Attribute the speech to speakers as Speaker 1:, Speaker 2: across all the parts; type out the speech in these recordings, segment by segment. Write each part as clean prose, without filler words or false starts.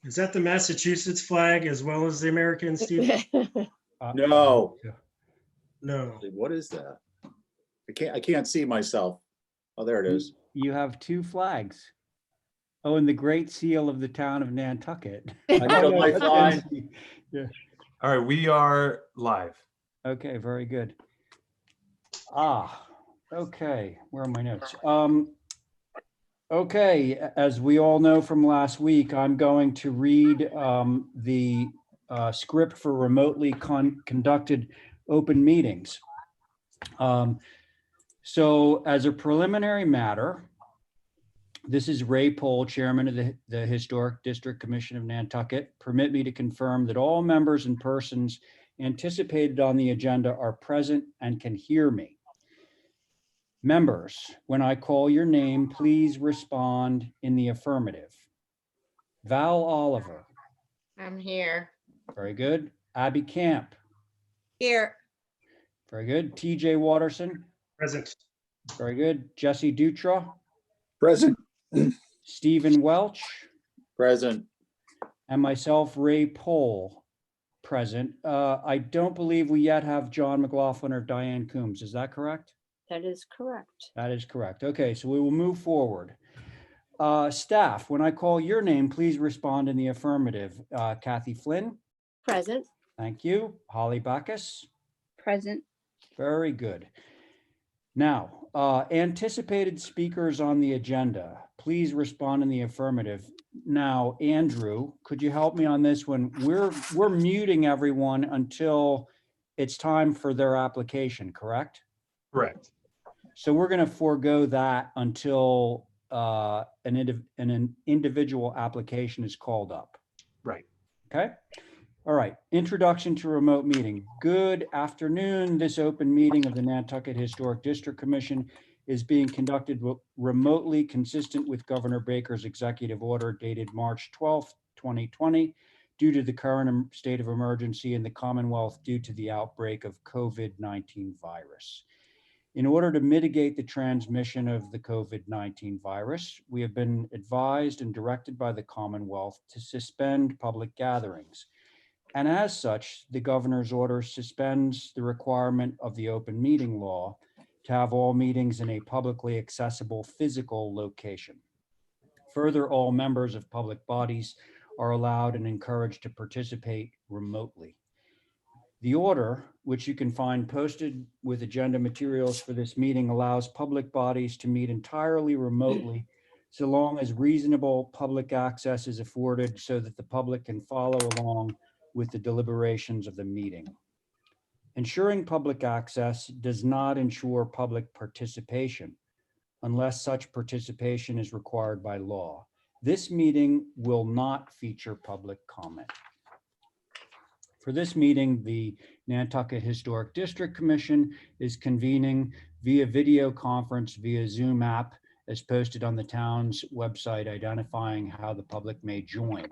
Speaker 1: Is that the Massachusetts flag as well as the American, Steve?
Speaker 2: No.
Speaker 1: No.
Speaker 2: What is that? I can't see myself. Oh, there it is.
Speaker 3: You have two flags. Oh, and the great seal of the town of Nantucket.
Speaker 2: I got my flag.
Speaker 3: Yeah.
Speaker 4: All right, we are live.
Speaker 3: Okay, very good. Okay, where are my notes? Okay, as we all know from last week, I'm going to read the script for remotely conducted open meetings. So as a preliminary matter, this is Ray Pohl, Chairman of the Historic District Commission of Nantucket. Permit me to confirm that all members and persons anticipated on the agenda are present and can hear me. Members, when I call your name, please respond in the affirmative. Val Oliver.
Speaker 5: I'm here.
Speaker 3: Very good. Abby Camp.
Speaker 5: Here.
Speaker 3: Very good. TJ Watterson.
Speaker 1: Present.
Speaker 3: Very good. Jesse Dutra.
Speaker 2: Present.
Speaker 3: Stephen Welch.
Speaker 2: Present.
Speaker 3: And myself, Ray Pohl, present. I don't believe we yet have John McLaughlin or Diane Coombs. Is that correct?
Speaker 5: That is correct.
Speaker 3: That is correct. Okay, so we will move forward. Staff, when I call your name, please respond in the affirmative. Kathy Flynn.
Speaker 5: Present.
Speaker 3: Thank you. Holly Bacchus.
Speaker 5: Present.
Speaker 3: Very good. Now, anticipated speakers on the agenda, please respond in the affirmative. Now, Andrew, could you help me on this one? We're muting everyone until it's time for their application, correct?
Speaker 4: Correct.
Speaker 3: So we're going to forego that until an individual application is called up.
Speaker 4: Right.
Speaker 3: Okay. All right. Introduction to remote meeting. Good afternoon. This open meeting of the Nantucket Historic District Commission is being conducted remotely, consistent with Governor Baker's executive order dated March 12th, 2020, due to the current state of emergency in the Commonwealth due to the outbreak of COVID-19 virus. In order to mitigate the transmission of the COVID-19 virus, we have been advised and directed by the Commonwealth to suspend public gatherings. And as such, the governor's order suspends the requirement of the open meeting law to have all meetings in a publicly accessible physical location. Further, all members of public bodies are allowed and encouraged to participate remotely. The order, which you can find posted with agenda materials for this meeting, allows public bodies to meet entirely remotely so long as reasonable public access is afforded so that the public can follow along with the deliberations of the meeting. Ensuring public access does not ensure public participation unless such participation is required by law. This meeting will not feature public comment. For this meeting, the Nantucket Historic District Commission is convening via video conference via Zoom app as posted on the town's website, identifying how the public may join.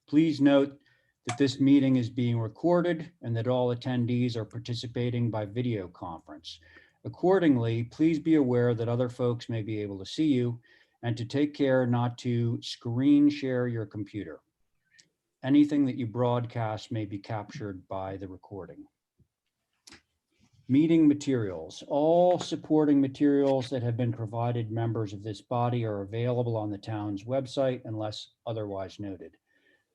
Speaker 3: Please note that this meeting is being recorded and that all attendees are participating by video conference. Accordingly, please be aware that other folks may be able to see you and to take care not to screen share your computer. Anything that you broadcast may be captured by the recording. Meeting materials. All supporting materials that have been provided members of this body are available on the town's website unless otherwise noted.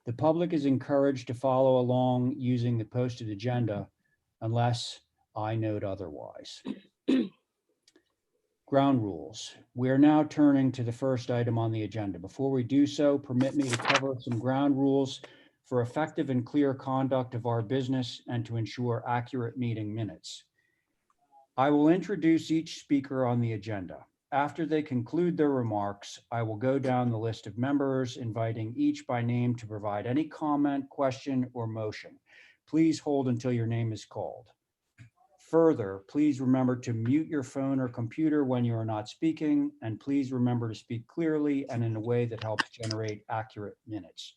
Speaker 3: The public is encouraged to follow along using the posted agenda unless I note otherwise. Ground rules. We are now turning to the first item on the agenda. Before we do so, permit me to cover some ground rules for effective and clear conduct of our business and to ensure accurate meeting minutes. I will introduce each speaker on the agenda. After they conclude their remarks, I will go down the list of members, inviting each by name to provide any comment, question, or motion. Please hold until your name is called. Further, please remember to mute your phone or computer when you are not speaking, and please remember to speak clearly and in a way that helps generate accurate minutes.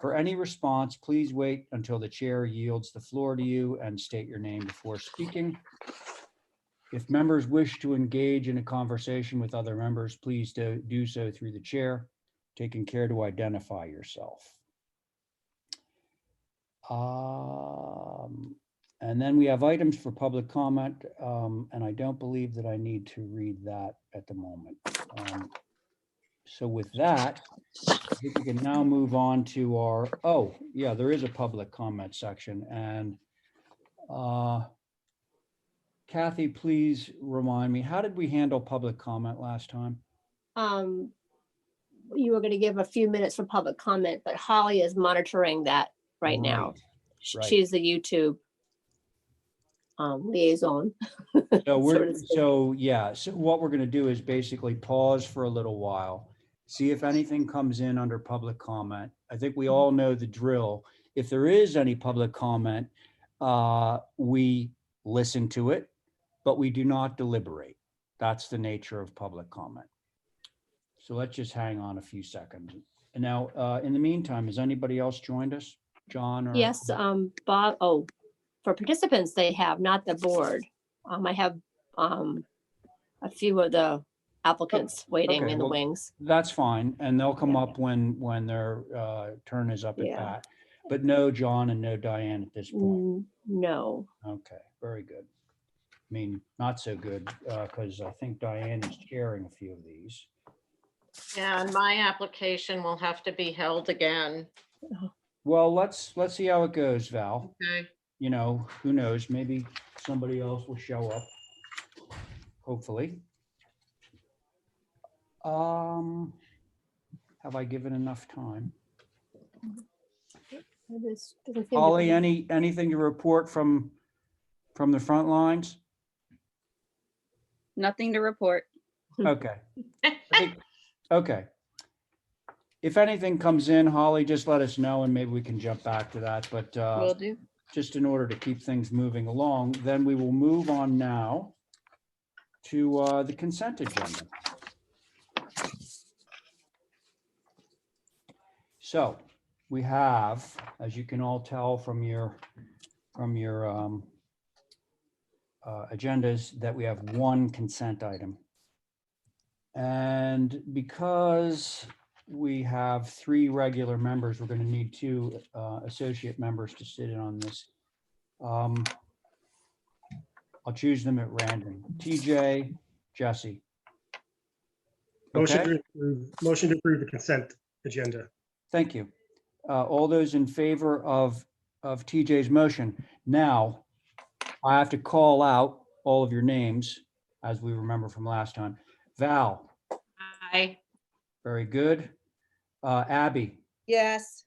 Speaker 3: For any response, please wait until the chair yields the floor to you and state your name before speaking. If members wish to engage in a conversation with other members, please do so through the chair. taking care to identify yourself. And then we have items for public comment, and I don't believe that I need to read that at the moment. So with that, I think we can now move on to our, oh, yeah, there is a public comment section. And Kathy, please remind me, how did we handle public comment last time?
Speaker 5: You were going to give a few minutes for public comment, but Holly is monitoring that right now.
Speaker 3: Right.
Speaker 5: She's the YouTube liaison.
Speaker 3: So
Speaker 5: so to speak.
Speaker 3: so what we're going to do is basically pause for a little while, see if anything comes in under public comment. I think we all know the drill. If there is any public comment, we listen to it, but we do not deliberate. That's the nature of public comment. So let's just hang on a few seconds. And now, in the meantime, has anybody else joined us? John or?
Speaker 5: Yes, Bob, oh, for participants, they have, not the board. I have a few of the applicants waiting
Speaker 3: Okay,
Speaker 5: in the
Speaker 3: well,
Speaker 5: wings.
Speaker 3: that's fine. And they'll come
Speaker 5: Yeah.
Speaker 3: up when their turn is up at
Speaker 5: Yeah.
Speaker 3: bat. But no John and no Diane at this point.
Speaker 5: No.
Speaker 3: Okay, very good. I mean, not so good, because I think Diane is chairing a few of these.
Speaker 6: And my application will have to be held again.
Speaker 3: Well, let's see how it goes, Val.
Speaker 6: Okay.
Speaker 3: You know, who knows, maybe somebody else will show up, hopefully. Have I given enough time? Holly, anything to report from the front lines?
Speaker 7: Nothing to report.
Speaker 3: Okay. Okay. If anything comes in, Holly, just let us know and maybe we can jump back to that. But
Speaker 7: Will do.
Speaker 3: just in order to keep things moving along, then we will move on now to the consent agenda. So we have, as you can all tell from your agendas, that we have one consent item. And because we have 3 regular members, we're going to need 2 associate members to sit in on this. I'll choose them at random. TJ, Jesse.
Speaker 1: Motion
Speaker 3: Okay,
Speaker 1: to approve the consent agenda.
Speaker 3: thank you. All those in favor of TJ's motion. Now, I have to call out all of your names, as we remember from last time. Val,
Speaker 6: Aye.
Speaker 3: very good. Abby,
Speaker 6: Yes.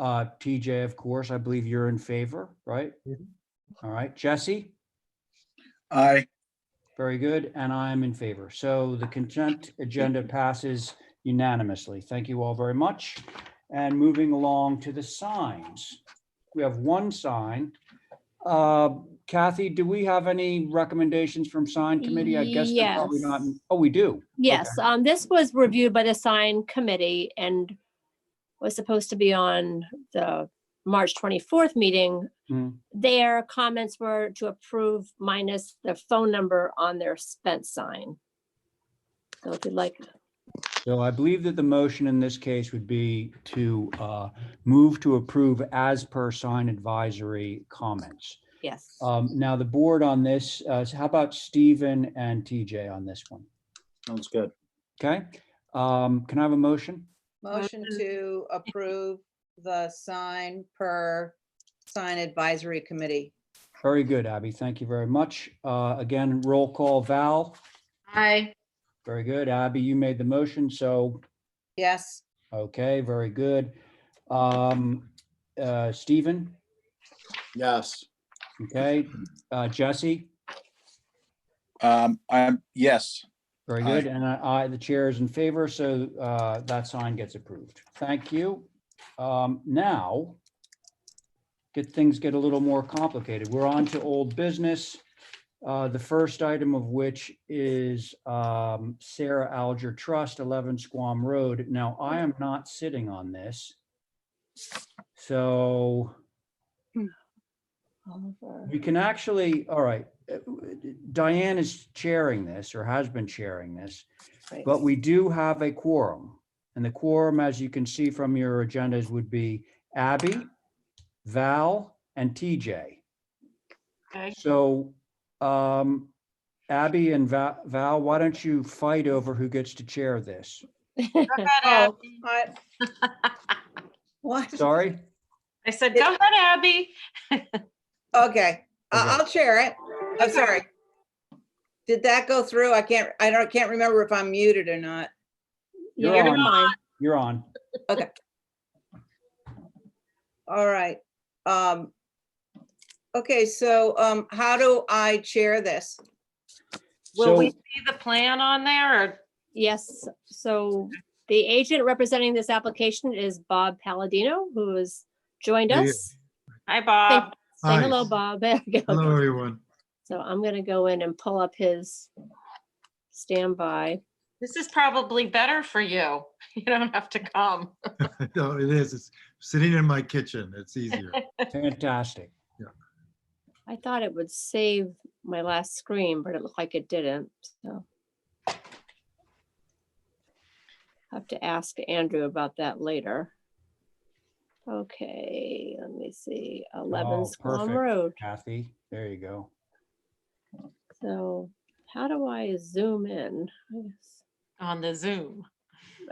Speaker 3: TJ, of course, I believe you're in favor, right?
Speaker 1: Mhm.
Speaker 3: All right, Jesse,
Speaker 2: Aye.
Speaker 3: very good, and I'm in favor. So the consent agenda passes unanimously. Thank you all very much. And moving along to the signs. We have 1 sign. Kathy, do we have any recommendations from sign committee? I guess they're probably not.
Speaker 5: Yes.
Speaker 3: Oh, we do.
Speaker 5: Yes, this was reviewed by the sign committee and was supposed to be on the March 24th meeting.
Speaker 3: Mhm.
Speaker 5: Their comments were to approve minus the phone number on their Spence sign. So if you'd like,
Speaker 3: So I believe that the motion in this case would be to move to approve as per sign advisory comments.
Speaker 5: yes.
Speaker 3: Now the board on this, how about Stephen and TJ on this one?
Speaker 2: Sounds good.
Speaker 3: Okay, can I have a motion?
Speaker 8: Motion to approve the sign per sign advisory committee.
Speaker 3: Very good, Abby. Thank you very much. Again, roll call. Val,
Speaker 6: Aye.
Speaker 3: very good. Abby, you made the motion, so,
Speaker 8: Yes,
Speaker 3: okay, very good. Stephen,
Speaker 2: Yes.
Speaker 3: okay. Jesse,
Speaker 2: Yes.
Speaker 3: very good. And the chair is in favor, so that sign gets approved. Thank you. Now, things get a little more complicated. We're on to old business. The first item of which is Sara Alger Trust, 11 Squam Road. Now, I am not sitting on this. So we can actually, all right, Diane is chairing this or has been chairing this,
Speaker 5: Right.
Speaker 3: but we do have a quorum. And the quorum, as you can see from your agendas, would be Abby, Val, and TJ.
Speaker 6: Okay.
Speaker 3: So Abby and Val, why don't you fight over who gets to chair this?
Speaker 6: Go ahead,
Speaker 8: Oh,
Speaker 6: Abby.
Speaker 8: what?
Speaker 3: Sorry?
Speaker 6: I said, go ahead, Abby.
Speaker 8: Okay,
Speaker 3: Okay.
Speaker 8: I'll share it. I'm sorry. Did that go through? I can't remember if I'm muted or not.
Speaker 3: You're
Speaker 5: You're
Speaker 3: on.
Speaker 5: fine.
Speaker 3: You're on.
Speaker 8: All right. Okay, so how do I chair this?
Speaker 6: Will we
Speaker 3: So
Speaker 6: see the plan on there or?
Speaker 5: Yes, so the agent representing this application is Bob Palladino, who has joined
Speaker 7: Hey,
Speaker 5: us.
Speaker 6: Hi,
Speaker 5: Say
Speaker 6: Bob.
Speaker 5: say
Speaker 7: Hi.
Speaker 5: hello, Bob. There we go.
Speaker 7: Hello, everyone.
Speaker 5: So I'm gonna go in and pull up his standby.
Speaker 6: This is probably better for you. You don't have to come.
Speaker 7: No, it is. It's sitting in my kitchen. It's easier.
Speaker 3: fantastic.
Speaker 5: I thought it would save my last screen, but it looked like it didn't, so. Have to ask Andrew about that later. Okay, let me see, 11
Speaker 3: Oh,
Speaker 5: Squam
Speaker 3: perfect.
Speaker 5: Road.
Speaker 3: Kathy, there you go.
Speaker 5: So how do I zoom in? I guess-
Speaker 6: On the Zoom.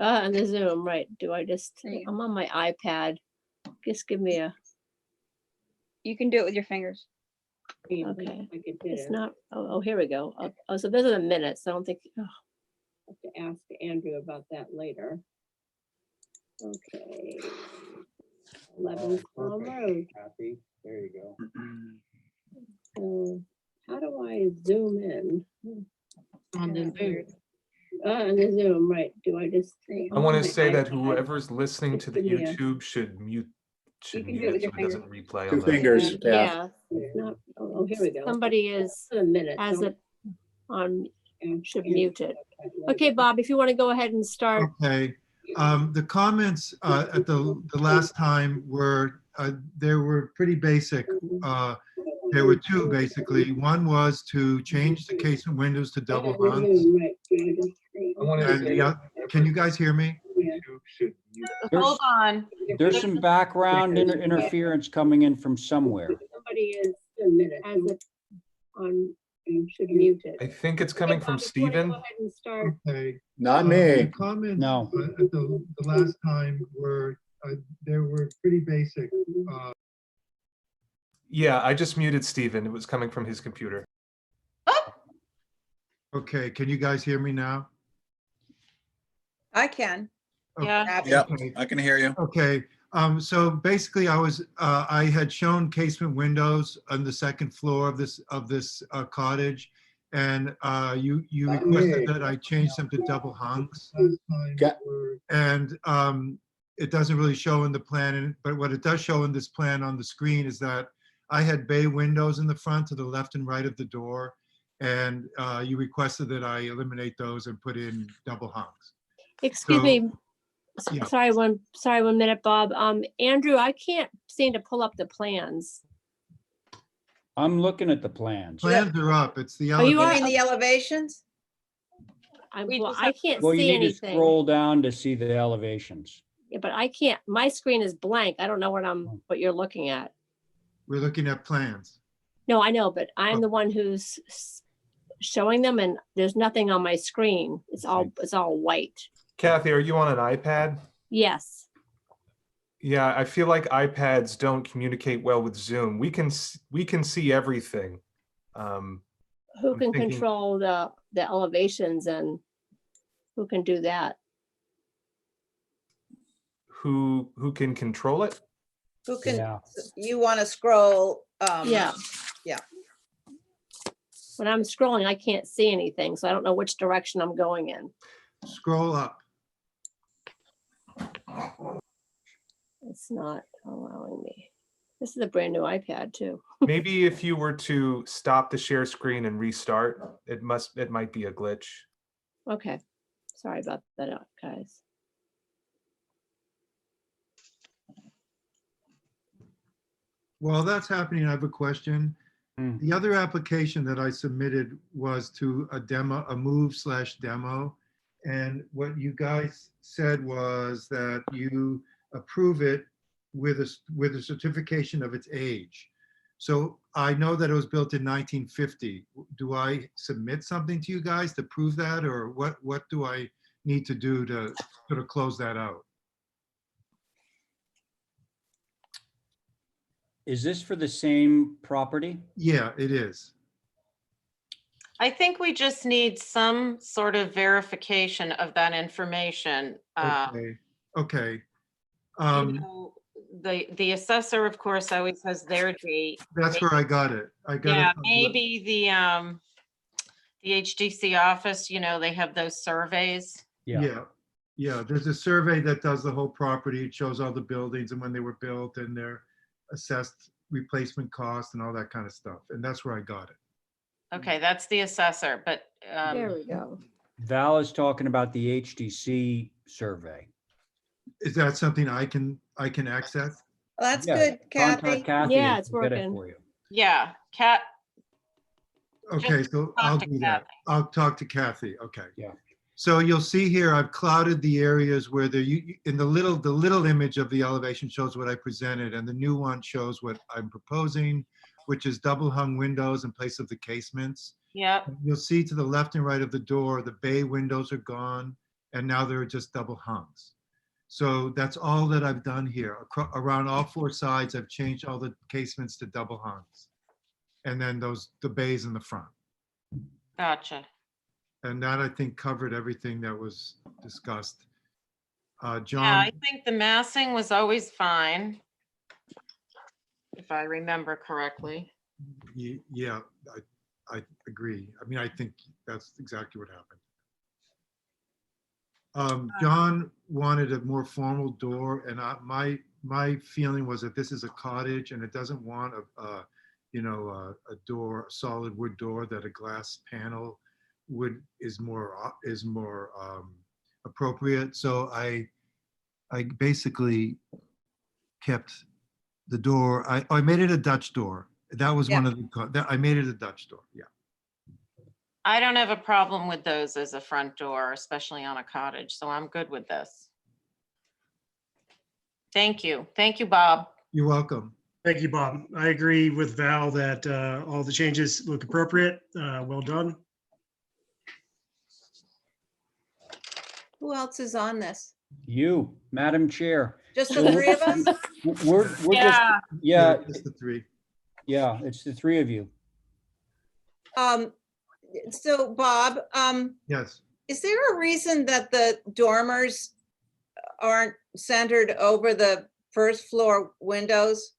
Speaker 5: On the Zoom, right? Do I just, I'm on my iPad. Just give me a,
Speaker 9: You can do it with your fingers.
Speaker 5: okay. It's not, oh, here we go. Oh, so those are the minutes. I don't think, oh, I have to ask Andrew about that later. Okay. 11 Squam Road.
Speaker 3: Kathy, there you go.
Speaker 5: So how do I zoom in?
Speaker 6: On the Zoom.
Speaker 5: On the Zoom, right? Do I just?
Speaker 4: I want to say that whoever's listening to the
Speaker 5: Give me a-
Speaker 4: YouTube should mute
Speaker 9: can do it
Speaker 4: it
Speaker 9: with
Speaker 4: so
Speaker 9: your
Speaker 4: it doesn't replay
Speaker 2: Two
Speaker 4: on the.
Speaker 2: fingers, Kath.
Speaker 5: Yeah, it's not, oh, here we go. Somebody is, has it on, should mute it. Okay, Bob, if you want to go ahead and start.
Speaker 7: Okay. The comments at the last time were, they were pretty basic. There were two, basically. One was to change the casement windows to double hungs.
Speaker 4: I want to
Speaker 7: And
Speaker 4: say
Speaker 7: can you guys hear me?
Speaker 4: YouTube should mute.
Speaker 6: Hold on.
Speaker 3: There's some background interference coming in from somewhere.
Speaker 5: Somebody is, has it on, should mute it.
Speaker 4: I think it's coming from
Speaker 5: Bob, if you wanna
Speaker 4: Steven.
Speaker 5: Go ahead and start.
Speaker 7: Okay.
Speaker 2: Not
Speaker 7: The
Speaker 2: me.
Speaker 7: comments
Speaker 3: No.
Speaker 7: at the last time were, they were pretty basic.
Speaker 4: Yeah, I just muted Steven. It was coming from his computer.
Speaker 7: Okay, can you guys hear me now?
Speaker 8: I can.
Speaker 6: Yeah.
Speaker 8: Abby.
Speaker 2: Yep,
Speaker 7: Okay.
Speaker 2: I can hear you.
Speaker 7: Okay, so basically I had shown casement windows on the second floor of this cottage. And you requested that I change them to double hungs.
Speaker 2: Got-
Speaker 7: And it doesn't really show in the plan, but what it does show in this plan on the screen is that I had bay windows in the front to the left and right of the door. And you requested that I eliminate those and put in double hungs.
Speaker 5: Excuse
Speaker 7: So,
Speaker 5: me.
Speaker 7: yeah.
Speaker 5: Sorry, one minute, Bob. Andrew, I can't seem to pull up the plans.
Speaker 3: I'm looking at the plans.
Speaker 7: Plans are up, it's the.
Speaker 5: Oh, you
Speaker 8: You
Speaker 5: are-
Speaker 8: mean the elevations?
Speaker 6: We
Speaker 5: Well,
Speaker 6: just
Speaker 5: I
Speaker 6: have-
Speaker 5: can't
Speaker 3: Well, you
Speaker 5: see
Speaker 3: need to
Speaker 5: anything.
Speaker 3: scroll down to see the elevations.
Speaker 5: Yeah, but I can't, my screen is blank. I don't know what you're looking at.
Speaker 7: We're looking at plans.
Speaker 5: No, I know, but
Speaker 7: Oh.
Speaker 5: I'm the one who's showing them and there's nothing on my screen. It's all white.
Speaker 4: Kathy, are you on an iPad?
Speaker 5: Yes.
Speaker 4: Yeah, I feel like iPads don't communicate well with Zoom. We can see everything.
Speaker 5: Who
Speaker 4: I'm
Speaker 5: can
Speaker 4: thinking-
Speaker 5: control the elevations and who can do that?
Speaker 4: Who can control it?
Speaker 8: Who can,
Speaker 3: Yeah.
Speaker 8: you want to scroll?
Speaker 5: Yeah.
Speaker 8: yeah.
Speaker 5: When I'm scrolling, I can't see anything, so I don't know which direction I'm going in.
Speaker 7: Scroll up.
Speaker 5: It's not allowing me. This is a brand new iPad too.
Speaker 4: Maybe if you were to stop the share screen and restart, it might be a glitch.
Speaker 5: Okay, sorry about that, guys.
Speaker 7: While that's happening, I have a question.
Speaker 3: Hmm.
Speaker 7: The other application that I submitted was to a move/demo. And what you guys said was that you approve it with a certification of its age. So I know that it was built in 1950. Do I submit something to you guys to prove that, or what do I need to do to sort of close that out?
Speaker 3: Is this for the same property?
Speaker 7: Yeah, it is.
Speaker 6: I think we just need some sort of verification of that information.
Speaker 7: Okay, okay.
Speaker 6: You know, the assessor, of course, always has their date.
Speaker 7: That's where I got it. I got it.
Speaker 6: Yeah,
Speaker 7: from the-
Speaker 6: maybe the HDC office, you know, they have those surveys.
Speaker 7: Yeah, yeah. There's a survey that does the whole property. It shows all the buildings and when they were built and their assessed replacement cost and all that kind of stuff. And that's where I got it.
Speaker 6: Okay, that's the assessor, but
Speaker 5: There we go.
Speaker 3: Val is talking about the HDC survey.
Speaker 7: Is that something I can access?
Speaker 8: Well, that's
Speaker 3: Yeah,
Speaker 8: good, Kathy.
Speaker 3: Contact Kathy.
Speaker 5: Yeah,
Speaker 3: and
Speaker 5: it's
Speaker 3: she'll get it
Speaker 5: working.
Speaker 3: for you.
Speaker 6: yeah, Kat,
Speaker 7: Okay, so
Speaker 6: talk
Speaker 7: I'll
Speaker 6: to
Speaker 7: do that.
Speaker 6: Kathy.
Speaker 7: I'll talk to Kathy. Okay.
Speaker 3: Yeah.
Speaker 7: So you'll see here, I've clouded the areas where in the little image of the elevation shows what I presented, and the new one shows what I'm proposing, which is double hung windows in place of the casements.
Speaker 6: yep,
Speaker 7: You'll see to the left and right of the door, the bay windows are gone, and now there are just double hungs. So that's all that I've done here. Around all four sides, I've changed all the casements to double hungs. And then the bays in the front.
Speaker 6: gotcha.
Speaker 7: And that, I think, covered everything that was discussed.
Speaker 6: Yeah,
Speaker 7: John,
Speaker 6: I think the massing was always fine, if I remember correctly.
Speaker 7: yeah, I agree. I mean, I think that's exactly what happened. John wanted a more formal door, and my feeling was that this is a cottage and it doesn't want a door, a solid wood door, that a glass panel is more appropriate. So I basically kept the door. I made it a Dutch door. That was one of the, I made it a Dutch door. Yeah.
Speaker 6: I don't have a problem with those as a front door, especially on a cottage, so I'm good with this. Thank you. Thank you, Bob.
Speaker 7: You're welcome.
Speaker 1: Thank you, Bob. I agree with Val that all the changes look appropriate. Well done.
Speaker 8: Who else is on this?
Speaker 3: You, Madam Chair.
Speaker 8: Just the three of us?
Speaker 3: We're just,
Speaker 6: Yeah.
Speaker 3: yeah,
Speaker 7: Just the three.
Speaker 3: yeah, it's the three of you.
Speaker 8: So Bob,
Speaker 7: Yes.
Speaker 8: is there a reason that the dormers aren't centered over the first floor windows?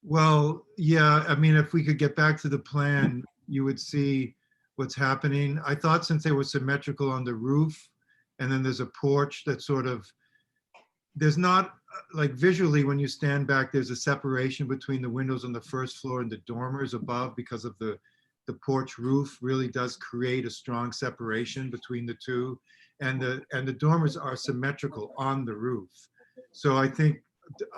Speaker 7: Well, yeah, I mean, if we could get back to the plan, you would see what's happening. I thought since they were symmetrical on the roof, and then there's a porch that sort of, there's not, like visually, when you stand back, there's a separation between the windows on the first floor and the dormers above because of the porch roof really does create a strong separation between the two. And the dormers are symmetrical on the roof. So I think,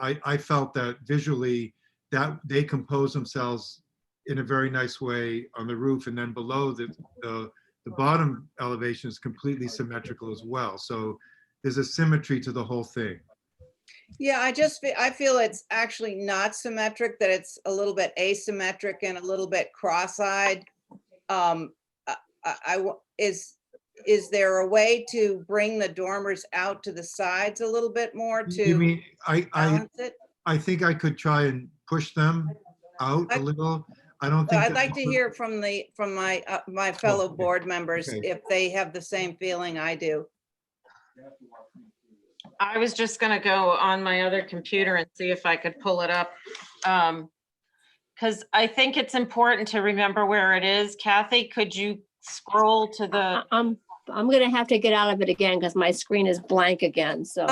Speaker 7: I felt that visually that they compose themselves in a very nice way on the roof, and then below the bottom elevation is completely symmetrical as well. So there's a symmetry to the whole thing.
Speaker 8: Yeah, I feel it's actually not symmetric, that it's a little bit asymmetric and a little bit cross-eyed. Is there a way to bring the dormers out to the sides a little bit more
Speaker 7: You
Speaker 8: to
Speaker 7: mean,
Speaker 8: balance it?
Speaker 7: I think I could try and push them out a little. I don't think.
Speaker 8: I'd like to hear from my fellow
Speaker 7: okay.
Speaker 8: board members
Speaker 7: Okay.
Speaker 8: if they have the same feeling I do.
Speaker 6: I was just gonna go on my other computer and see if I could pull it up. Because I think it's important to remember where it is. Kathy, could you scroll to the,
Speaker 5: I'm gonna have to get out of it again because my screen is blank again, so.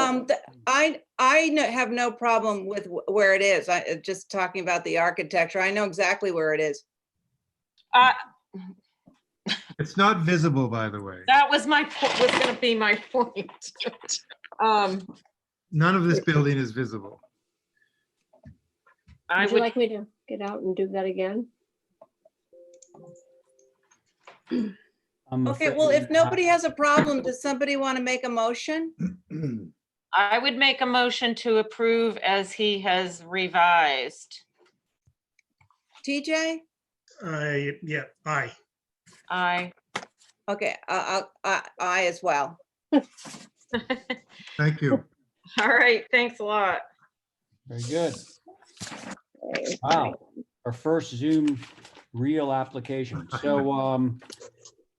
Speaker 8: I have no problem with where it is. Just talking about the architecture. I know exactly where it is.
Speaker 7: It's not visible, by the way.
Speaker 6: that was gonna be my point.
Speaker 7: None of this building is visible.
Speaker 6: I
Speaker 5: Would you
Speaker 6: would,
Speaker 5: like me to get out and do that again?
Speaker 8: Okay, well, if nobody has a problem, does somebody want to make a motion?
Speaker 6: I would make a motion to approve as he has revised.
Speaker 8: TJ?
Speaker 1: Yeah, aye.
Speaker 6: I.
Speaker 8: Okay, I as well.
Speaker 7: Thank you.
Speaker 6: All right, thanks a lot.
Speaker 3: Very good. Wow, our first Zoom real application. So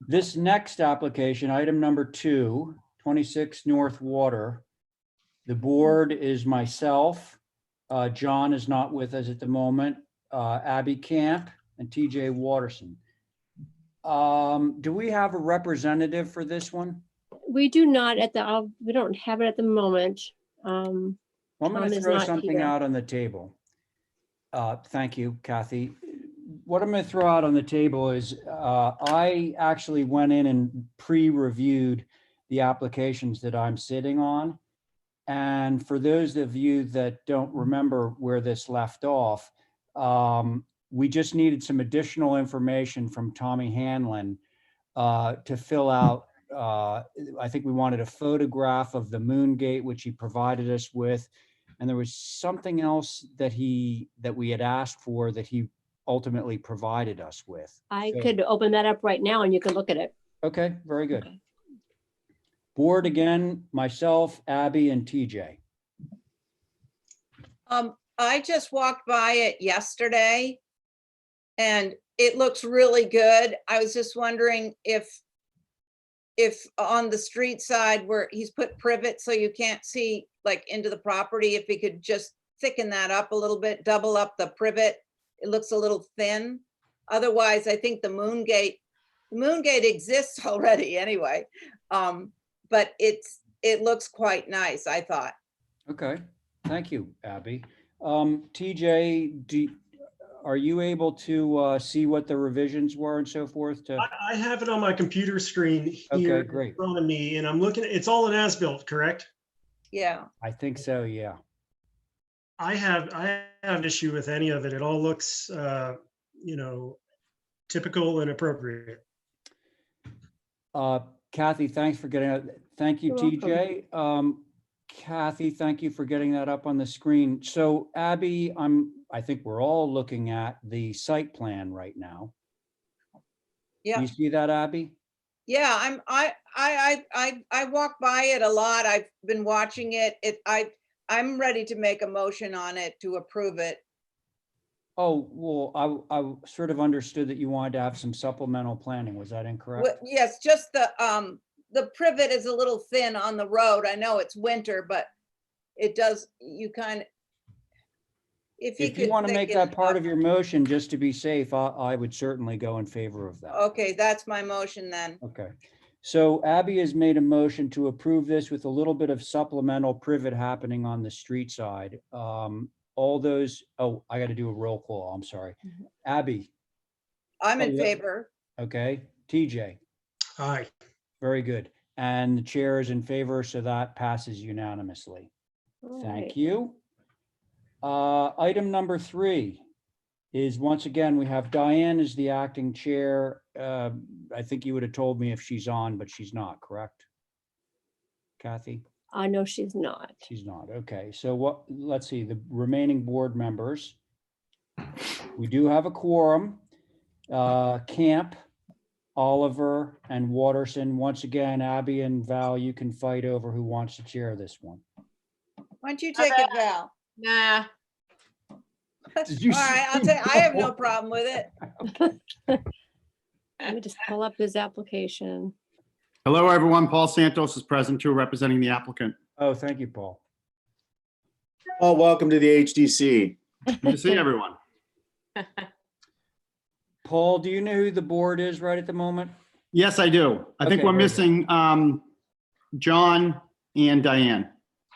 Speaker 3: this next application, item number 2, 26 North Water. The board is myself. John is not with us at the moment. Abby Camp and TJ Watterson. Do we have a representative for this one?
Speaker 5: We do not we don't have it at the moment.
Speaker 3: Well, I'm going
Speaker 5: Tom
Speaker 3: to
Speaker 5: is
Speaker 3: throw
Speaker 5: not
Speaker 3: something
Speaker 5: here.
Speaker 3: out on the table. Thank you, Kathy. What I'm going to throw out on the table is I actually went in and pre-reviewed the applications that I'm sitting on. And for those of you that don't remember where this left off, we just needed some additional information from Tommy Hanlon to fill out. I think we wanted a photograph of the moon gate, which he provided us with. And there was something else that we had asked for that he ultimately provided us with.
Speaker 5: I
Speaker 3: So-
Speaker 5: could open that up right now and you can look at it.
Speaker 3: Okay, very good.
Speaker 5: Okay.
Speaker 3: Board again, myself, Abby, and TJ.
Speaker 8: I just walked by it yesterday and it looks really good. I was just wondering if on the street side where he's put privet so you can't see like into the property, if he could just thicken that up a little bit, double up the privet. It looks a little thin. Otherwise, I think the moon gate exists already anyway. But it looks quite nice, I thought.
Speaker 3: Okay, thank you, Abby. TJ, are you able to see what the revisions were and so forth?
Speaker 1: I have it on my computer screen here
Speaker 3: Okay, great.
Speaker 1: in front of me, and I'm looking, it's all an as-built, correct?
Speaker 8: Yeah.
Speaker 3: I think so, yeah.
Speaker 1: I have an issue with any of it. It all looks, typical and appropriate.
Speaker 3: Kathy, thanks for getting it. Thank you,
Speaker 5: You're
Speaker 3: TJ. Kathy, thank you for getting that up on the screen. So Abby, I think we're all looking at the site plan right now.
Speaker 8: Yeah.
Speaker 3: You see that, Abby?
Speaker 8: Yeah, I walk by it a lot. I've been watching it. I'm ready to make a motion on it to approve it.
Speaker 3: Oh, well, I sort of understood that you wanted to have some supplemental planning. Was that incorrect?
Speaker 8: Yes, just the privet is a little thin on the road. I know it's winter, but it does, if
Speaker 3: If you want to make that part of your motion, just to be safe, I would certainly go in favor of that.
Speaker 8: Okay, that's my motion then.
Speaker 3: Okay. So Abby has made a motion to approve this with a little bit of supplemental privet happening on the street side. All those, oh, I got to do a roll call. I'm sorry. Abby,
Speaker 8: I'm in
Speaker 3: Oh, yeah.
Speaker 8: favor.
Speaker 3: okay. TJ,
Speaker 1: Aye.
Speaker 3: very good. And the chair is in favor, so that passes unanimously.
Speaker 5: All
Speaker 3: Thank
Speaker 5: right.
Speaker 3: you. Item number 3 is, once again, we have Diane as the acting chair. I think you would have told me if she's on, but she's not, correct? Kathy?
Speaker 5: No, she's not.
Speaker 3: She's not. Okay, so let's see, the remaining board members. We do have a quorum. Camp, Oliver, and Watterson. Once again, Abby and Val, you can fight over who wants to chair this one.
Speaker 8: Why don't you take it, Val?
Speaker 6: Nah,
Speaker 3: Did you
Speaker 8: All right, I'll
Speaker 3: say
Speaker 8: take, I have no
Speaker 3: no?
Speaker 8: problem with it.
Speaker 5: Let me just pull up his application.
Speaker 10: Hello, everyone. Paul Santos is present too, representing the applicant.
Speaker 3: Oh, thank you, Paul.
Speaker 2: Well, welcome to the HDC.
Speaker 10: Good to see everyone.
Speaker 3: Paul, do you know who the board is right at the moment?
Speaker 10: Yes, I do. I think
Speaker 3: Okay,
Speaker 10: we're
Speaker 3: very good.
Speaker 10: missing John and Diane.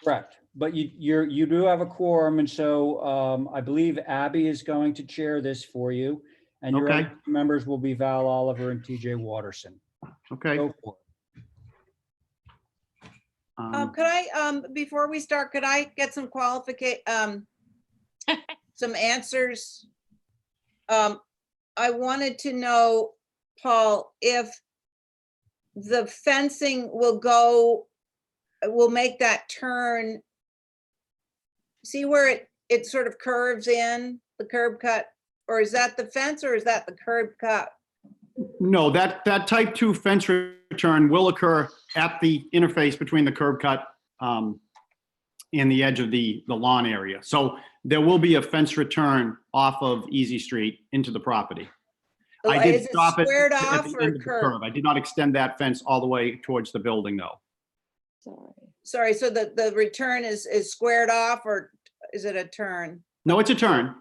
Speaker 3: Correct, but you do have a quorum, and so I believe Abby is going to chair this for you. And your
Speaker 10: Okay.
Speaker 3: other members will be Val Oliver and TJ Watterson.
Speaker 10: Okay.
Speaker 3: Go for it.
Speaker 8: Could I, before we start, could I get some some answers? I wanted to know, Paul, if the fencing will make that turn. See where it sort of curves in, the curb cut? Or is that the fence or is that the curb cut?
Speaker 10: No, that type 2 fence return will occur at the interface between the curb cut and the edge of the lawn area. So there will be a fence return off of Easy Street into the property. I did
Speaker 8: Is it
Speaker 10: stop it
Speaker 8: squared
Speaker 10: at
Speaker 8: off
Speaker 10: the
Speaker 8: or
Speaker 10: end of the
Speaker 8: curved?
Speaker 10: curb. I did not extend that fence all the way towards the building, though.
Speaker 5: Sorry.
Speaker 8: Sorry, so the return is squared off or is it a turn?
Speaker 10: No, it's a turn.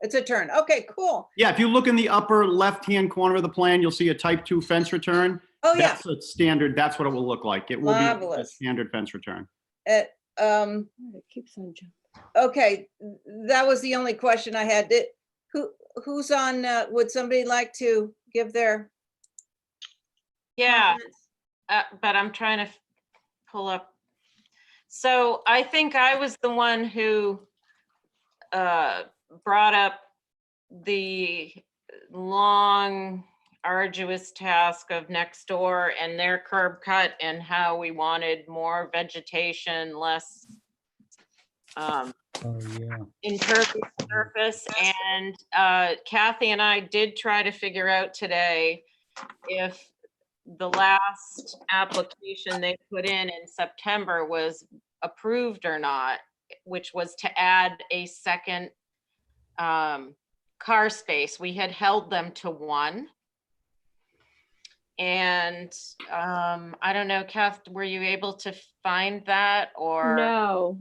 Speaker 8: It's a turn. Okay, cool.
Speaker 10: Yeah, if you look in the upper left-hand corner of the plan, you'll see a type 2 fence return.
Speaker 8: Oh, yeah.
Speaker 10: That's a standard, that's what it will look like. It will be a
Speaker 8: Marvelous.
Speaker 10: standard fence return.
Speaker 5: It keeps on jumping.
Speaker 8: Okay, that was the only question I had. Who's on, would somebody like to give their?
Speaker 6: Yeah,
Speaker 8: comments?
Speaker 6: but I'm trying to pull up. So I think I was the one who brought up the long, arduous task of next door and their curb cut and how we wanted more vegetation, less
Speaker 3: Oh, yeah.
Speaker 6: impervious surface. And Kathy and I did try to figure out today if the last application they put in September was approved or not, which was to add a second car space. We had held them to 1. And I don't know, Kath, were you able to find that or?
Speaker 5: No,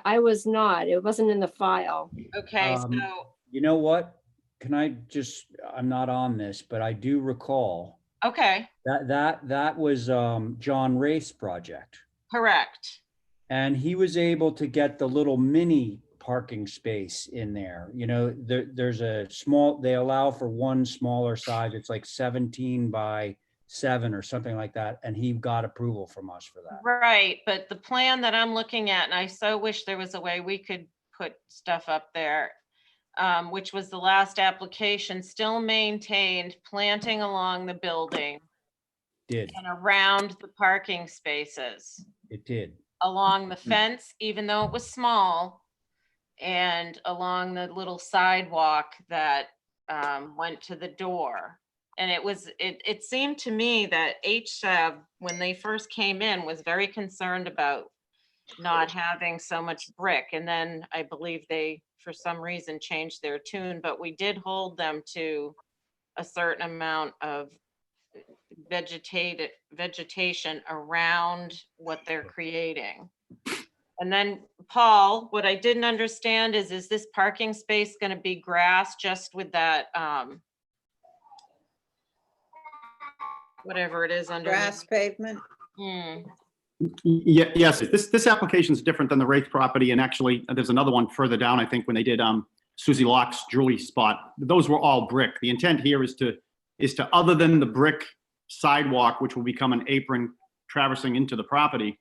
Speaker 5: I was not. It wasn't in the file.
Speaker 6: Okay,
Speaker 3: Um,
Speaker 6: so,
Speaker 3: You know what? Can I just, I'm not on this, but I do recall
Speaker 6: okay,
Speaker 3: that was John Race's project.
Speaker 6: correct.
Speaker 3: And he was able to get the little mini parking space in there. You know, there's a small, they allow for one smaller size. It's like 17 by 7 or something like that. And he got approval from us for that.
Speaker 6: Right, but the plan that I'm looking at, and I so wish there was a way we could put stuff up there, which was the last application, still maintained planting along the building
Speaker 3: Did,
Speaker 6: and around the parking spaces,
Speaker 3: it did.
Speaker 6: along the fence, even though it was small, and along the little sidewalk that went to the door. And it seemed to me that HSAB, when they first came in, was very concerned about not having so much brick. And then I believe they, for some reason, changed their tune, but we did hold them to a certain amount of vegetation around what they're creating. And then, Paul, what I didn't understand is this parking space going to be grass just with that, whatever it is under
Speaker 8: Grass pavement?
Speaker 10: Yes, this application is different than the Wraith property, and actually, there's another one further down, I think, when they did Susie Locke's jewelry spot. Those were all brick. The intent here is to, other than the brick sidewalk, which will become an apron traversing into the property,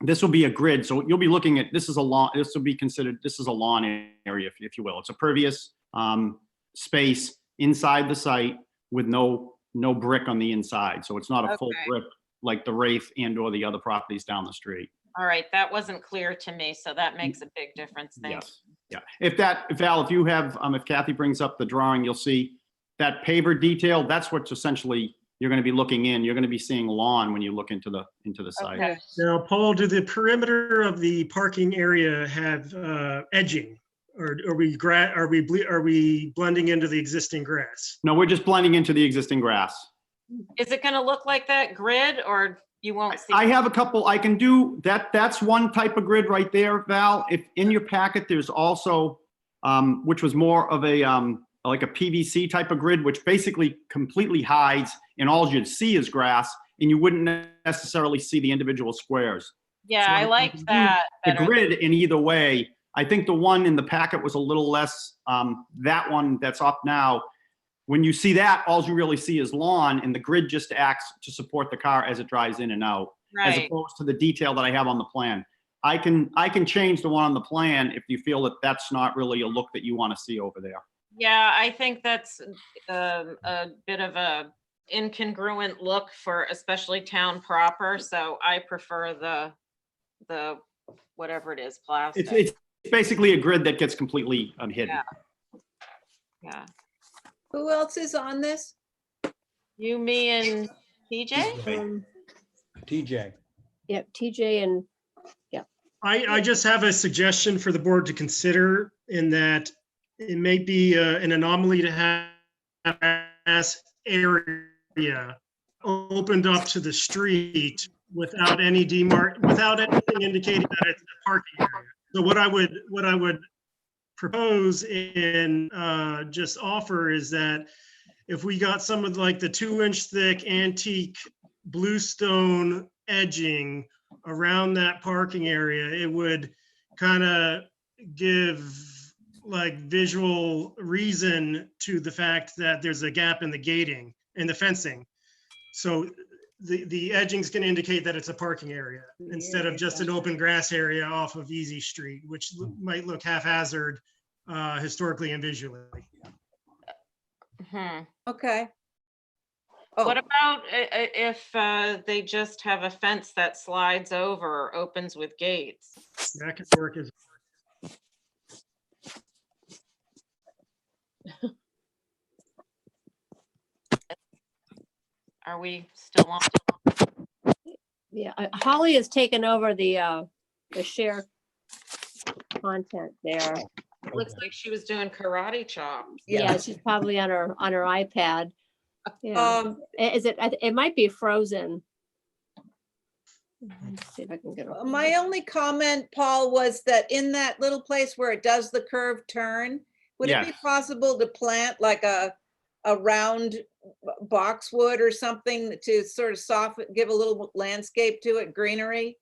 Speaker 10: this will be a grid. So you'll be looking at, this is a lawn, this will be considered, this is a lawn area, if you will. It's a pervious space inside the site with no brick on the inside. So it's not a full
Speaker 6: Okay.
Speaker 10: brick like the Wraith and or the other properties down the street.
Speaker 6: All right, that wasn't clear to me, so that makes a big difference. Thank you.
Speaker 10: Yes, yeah. Val, if you have, if Kathy brings up the drawing, you'll see that paver detail. That's what's essentially, you're going to be looking in. You're going to be seeing lawn when you look into the site.
Speaker 6: Okay.
Speaker 1: Now, Paul, do the perimeter of the parking area have edging? Or are we blending into the existing grass?
Speaker 10: No, we're just blending into the existing grass.
Speaker 6: Is it gonna look like that grid or you won't see?
Speaker 10: I have a couple, I can do that. That's one type of grid right there, Val. If in your packet, there's also, which was more of a, like a PVC type of grid, which basically completely hides and all you'd see is grass and you wouldn't necessarily see the individual squares.
Speaker 6: Yeah,
Speaker 10: So
Speaker 6: I
Speaker 10: can
Speaker 6: liked
Speaker 10: do
Speaker 6: that
Speaker 10: The
Speaker 6: better.
Speaker 10: grid in either way. I think the one in the packet was a little less, that one that's up now. When you see that, all you really see is lawn and the grid just acts to support the car as it drives in and out, as
Speaker 6: Right,
Speaker 10: opposed to the detail that I have on the plan. I can change the one on the plan if you feel that that's not really a look that you want to see over there.
Speaker 6: yeah, I think that's a bit of a incongruent look for especially town proper, so I prefer the whatever it is,
Speaker 10: It's,
Speaker 6: plastic.
Speaker 10: it's basically a grid that gets completely hidden.
Speaker 6: Yeah.
Speaker 8: Who else is on this?
Speaker 6: You, me, and TJ?
Speaker 3: TJ.
Speaker 5: Yep, TJ and
Speaker 1: I just have a suggestion for the board to consider in that it may be an anomaly to have a grass area opened up to the street without any without anything indicating that it's a parking area. So what I would propose and just offer is that if we got some of like the 2-inch thick antique bluestone edging around that parking area, it would kind of give like visual reason to the fact that there's a gap in the gating and the fencing. So the edging's going to indicate that it's a parking area instead of just an open grass area off of Easy Street, which might look haphazard historically and visually.
Speaker 8: Okay.
Speaker 6: What
Speaker 8: Oh,
Speaker 6: about if they just have a fence that slides over or opens with gates?
Speaker 1: That could work as
Speaker 6: Are we still on?
Speaker 5: yeah, Holly has taken over the share content there.
Speaker 6: It looks like she was doing karate chops.
Speaker 5: Yeah, she's probably on her iPad. Yeah. Is it? It might be frozen. Let's see if I can get it.
Speaker 8: my only comment, Paul, was that in that little place where it does the curved turn, would it be
Speaker 10: Yes.
Speaker 8: possible to plant like a round boxwood or something to sort of soften, give a little landscape to it, greenery?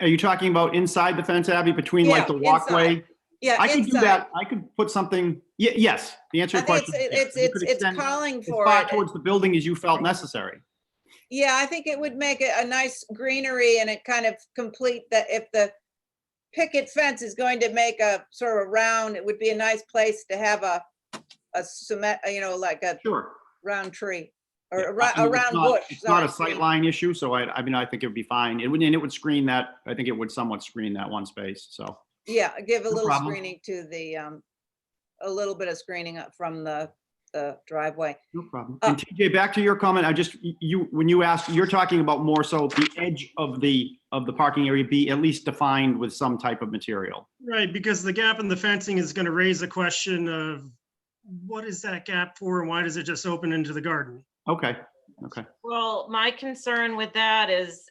Speaker 10: Are you talking about inside the fence, Abby, between like
Speaker 8: Yeah,
Speaker 10: the walkway?
Speaker 8: Yeah,
Speaker 10: I could do
Speaker 8: inside.
Speaker 10: that. I could put something, yes, the answer
Speaker 8: I
Speaker 10: to your
Speaker 8: think
Speaker 10: question. is yes. You could
Speaker 8: it's
Speaker 10: extend
Speaker 8: calling
Speaker 10: as
Speaker 8: for
Speaker 10: far
Speaker 8: it.
Speaker 10: towards the building as you felt necessary.
Speaker 8: Yeah, I think it would make it a nice greenery and it kind of complete that if the picket fence is going to make a sort of round, it would be a nice place to have a cement, like a
Speaker 10: Sure.
Speaker 8: round tree or
Speaker 10: Yeah,
Speaker 8: a
Speaker 10: I mean, it's
Speaker 8: round
Speaker 10: not-
Speaker 8: bush.
Speaker 10: It's not a
Speaker 8: sorry.
Speaker 10: sight line issue, so I mean, I think it would be fine. It would screen that, I think it would somewhat screen that one space, so.
Speaker 8: Yeah, give a
Speaker 10: No
Speaker 8: little
Speaker 10: problem.
Speaker 8: screening to the, a little bit of screening up from the driveway.
Speaker 10: No problem. And TJ, back to your comment, when you asked, you're talking about more so the edge of the parking area be at least defined with some type of material.
Speaker 1: right, because the gap in the fencing is going to raise the question of what is that gap for and why does it just open into the garden?
Speaker 10: Okay.
Speaker 6: Well, my concern with that is,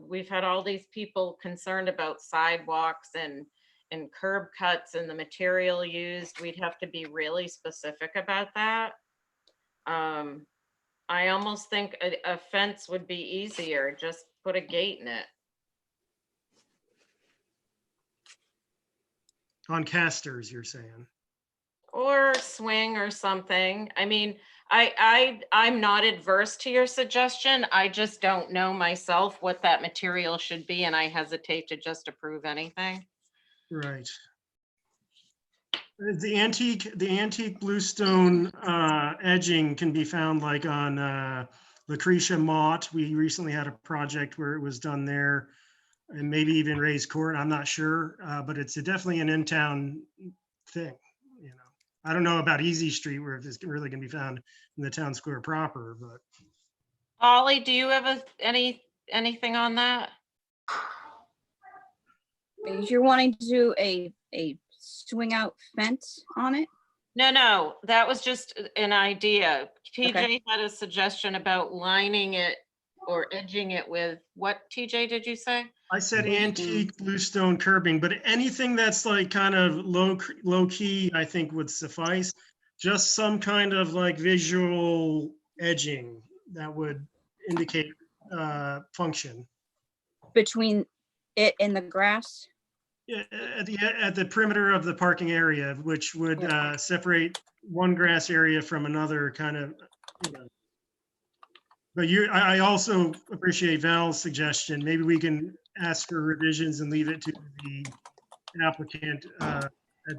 Speaker 6: we've had all these people concerned about sidewalks and curb cuts and the material used. We'd have to be really specific about that. I almost think a fence would be easier, just put a gate in it.
Speaker 1: On casters, you're saying?
Speaker 6: Or swing or something. I mean, I'm not adverse to your suggestion. I just don't know myself what that material should be, and I hesitate to just approve anything.
Speaker 1: Right. The antique bluestone edging can be found like on Lucretia Mott. We recently had a project where it was done there, and maybe even Ray's Court. I'm not sure, but it's definitely an in-town thing. I don't know about Easy Street where it's really going to be found in the town square proper, but.
Speaker 6: Ollie, do you have anything on that?
Speaker 9: You're wanting to do a swing out fence on it?
Speaker 6: No, that was just an idea. TJ
Speaker 9: Okay.
Speaker 6: had a suggestion about lining it or edging it with, what, TJ, did you say?
Speaker 1: I said antique bluestone curbing, but anything that's like kind of low key, I think would suffice. Just some kind of like visual edging that would indicate function.
Speaker 9: Between it and the grass?
Speaker 1: Yeah, at the perimeter of the parking area, which would separate one grass area from another kind of. But I also appreciate Val's suggestion. Maybe we can ask for revisions and leave it to the applicant at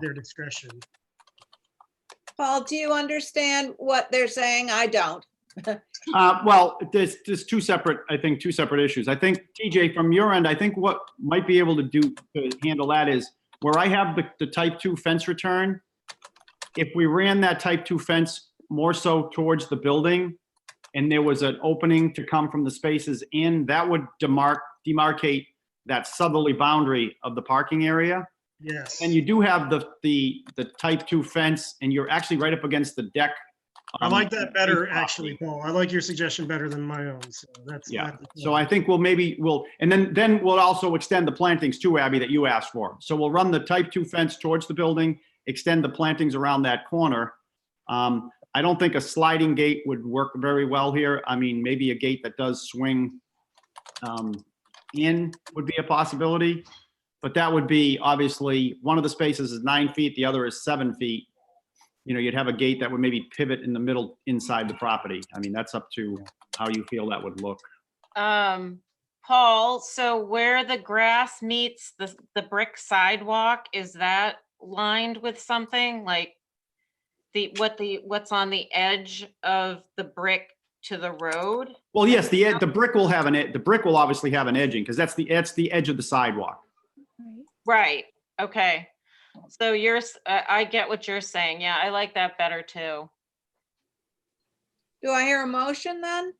Speaker 1: their discretion.
Speaker 8: Paul, do you understand what they're saying? I don't.
Speaker 10: Well, there's two separate issues. I think, TJ, from your end, I think what might be able to do to handle that is where I have the type 2 fence return, if we ran that type 2 fence more so towards the building and there was an opening to come from the spaces in, that would demarcate that southerly boundary of the parking area.
Speaker 1: Yes.
Speaker 10: And you do have the type 2 fence and you're actually right up against the deck.
Speaker 1: I like that better,
Speaker 10: property.
Speaker 1: actually, Paul. I like your suggestion better than my own. So that's.
Speaker 10: Yeah, so I think and then we'll also extend the plantings too, Abby, that you asked for. So we'll run the type 2 fence towards the building, extend the plantings around that corner. I don't think a sliding gate would work very well here. I mean, maybe a gate that does swing in would be a possibility, but that would be obviously one of the spaces is 9 feet, the other is 7 feet. You know, you'd have a gate that would maybe pivot in the middle inside the property. I mean, that's up to how you feel that would look.
Speaker 6: Paul, so where the grass meets the brick sidewalk, is that lined with something like what's on the edge of the brick to the road?
Speaker 10: Well, yes, the brick will have the brick will obviously have an edging because that's the edge of the sidewalk.
Speaker 6: Right, okay. So I get what you're saying. Yeah, I like that better too.
Speaker 8: Do I hear a motion then?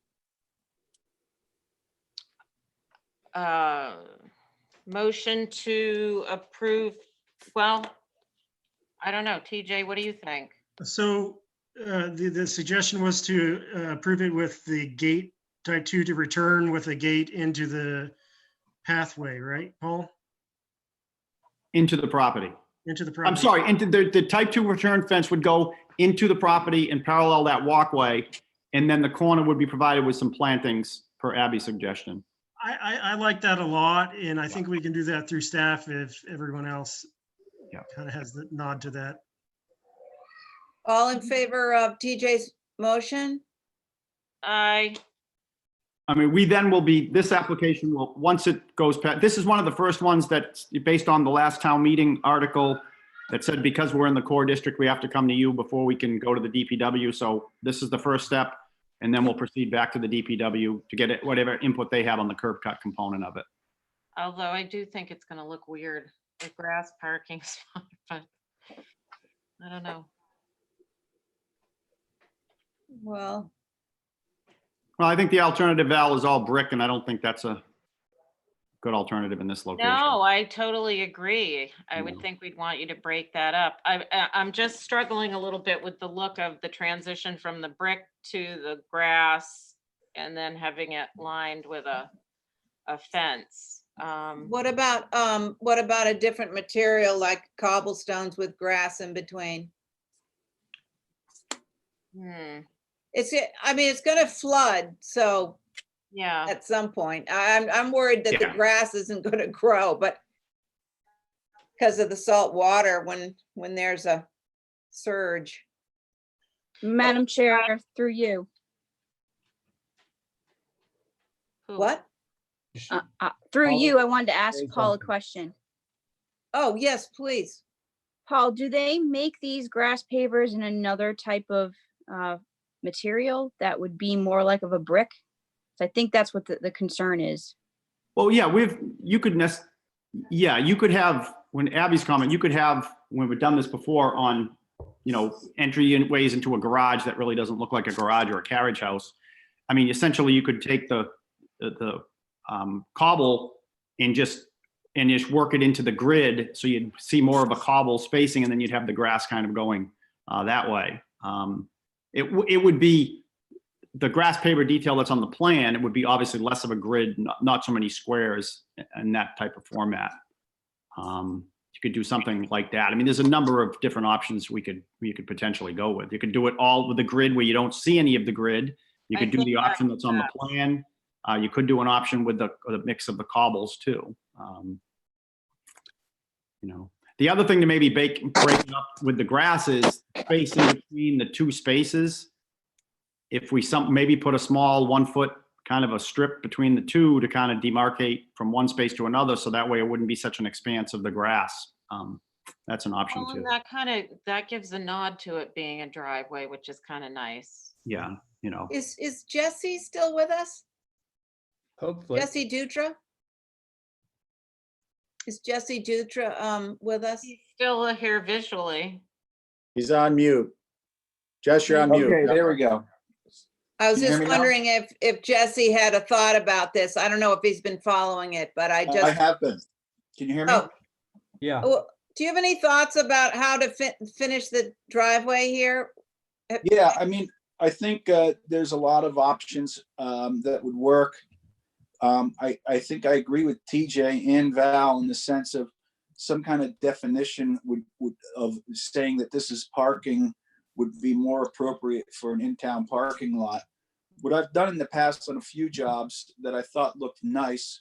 Speaker 6: Motion to approve, well, I don't know, TJ, what do you think?
Speaker 1: So the suggestion was to approve it with the gate type 2 to return with a gate into the pathway, right, Paul?
Speaker 10: Into the property.
Speaker 1: Into the property.
Speaker 10: I'm sorry, into the type 2 return fence would go into the property and parallel that walkway. And then the corner would be provided with some plantings per Abby's suggestion.
Speaker 1: I like that a lot, and I think we can do that through staff if everyone else kind of has the nod to that.
Speaker 8: All in favor of TJ's motion?
Speaker 10: I mean, we then will be, this application will, once it goes past, this is one of the first ones that's based on the last town meeting article that said because we're in the core district, we have to come to you before we can go to the DPW. So this is the first step, and then we'll proceed back to the DPW to get it, whatever input they have on the curb cut component of it.
Speaker 6: Although I do think it's gonna look weird, the grass parking spot, but I don't know.
Speaker 8: Well,
Speaker 10: Well, I think the alternative, Val, is all brick, and I don't think that's a good alternative in this location.
Speaker 6: No, I totally agree. I would think we'd want you to break that up. I'm just struggling a little bit with the look of the transition from the brick to the grass and then having it lined with a fence.
Speaker 8: what about a different material like cobblestones with grass in between? I mean, it's gonna flood, so
Speaker 6: Yeah,
Speaker 8: at some point, I'm worried that the grass isn't gonna grow, but because of the salt water when there's a surge.
Speaker 9: Madam Chair, through you.
Speaker 6: Who?
Speaker 8: What?
Speaker 9: Through
Speaker 3: Paul,
Speaker 9: you, I wanted to ask
Speaker 3: say
Speaker 9: Paul a
Speaker 3: something.
Speaker 9: question.
Speaker 8: Oh, yes, please.
Speaker 9: Paul, do they make these grass pavers in another type of material that would be more like of a brick? So I think that's what the concern is.
Speaker 10: Well, yeah, you could have, when Abby's comment, you could have, when we've done this before on, entryways into a garage that really doesn't look like a garage or a carriage house. I mean, essentially you could take the cobble and just work it into the grid. So you'd see more of a cobble spacing, and then you'd have the grass kind of going that way. It would be the grass paver detail that's on the plan. It would be obviously less of a grid, not so many squares in that type of format. You could do something like that. I mean, there's a number of different options we could potentially go with. You could do it all with the grid where you don't see any of the grid. You could do the option that's on the plan. You could do an option with the mix of the cobbles too. The other thing to maybe break up with the grass is spacing between the two spaces. If we maybe put a small 1 foot kind of a strip between the two to kind of demarcate from one space to another, so that way it wouldn't be such an expanse of the grass. That's an option
Speaker 6: Well,
Speaker 10: too.
Speaker 6: and that gives a nod to it being a driveway, which is kind of nice.
Speaker 10: yeah, you know.
Speaker 8: Is Jesse still with us?
Speaker 3: Hopefully.
Speaker 8: Jesse Dutra? Is Jesse Dutra with us?
Speaker 6: He's still here visually.
Speaker 2: He's on mute. Jess, you're on mute.
Speaker 11: Okay, there we go.
Speaker 8: I was
Speaker 11: Can you hear
Speaker 8: just
Speaker 11: me now?
Speaker 8: wondering if Jesse had a thought about this. I don't know if he's been following it, but I
Speaker 11: I
Speaker 8: just,
Speaker 11: have been. Can you hear me?
Speaker 8: oh,
Speaker 3: Yeah.
Speaker 8: well, do you have any thoughts about how to finish the driveway here?
Speaker 11: Yeah, I mean, I think there's a lot of options that would work. I think I agree with TJ and Val in the sense of some kind of definition would of saying that this is parking would be more appropriate for an in-town parking lot. What I've done in the past on a few jobs that I thought looked nice,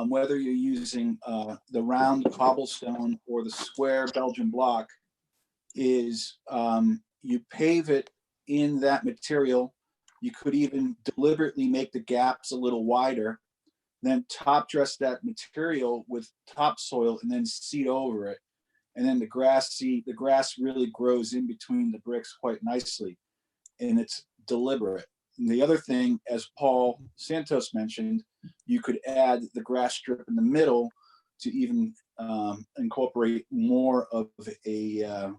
Speaker 11: whether you're using the round cobblestone or the square Belgian block, is you pave it in that material. You could even deliberately make the gaps a little wider, then top dress that material with topsoil and then seed over it. And then the grass really grows in between the bricks quite nicely, and it's deliberate. And the other thing, as Paul Santos mentioned, you could add the grass strip in the middle to even incorporate more of a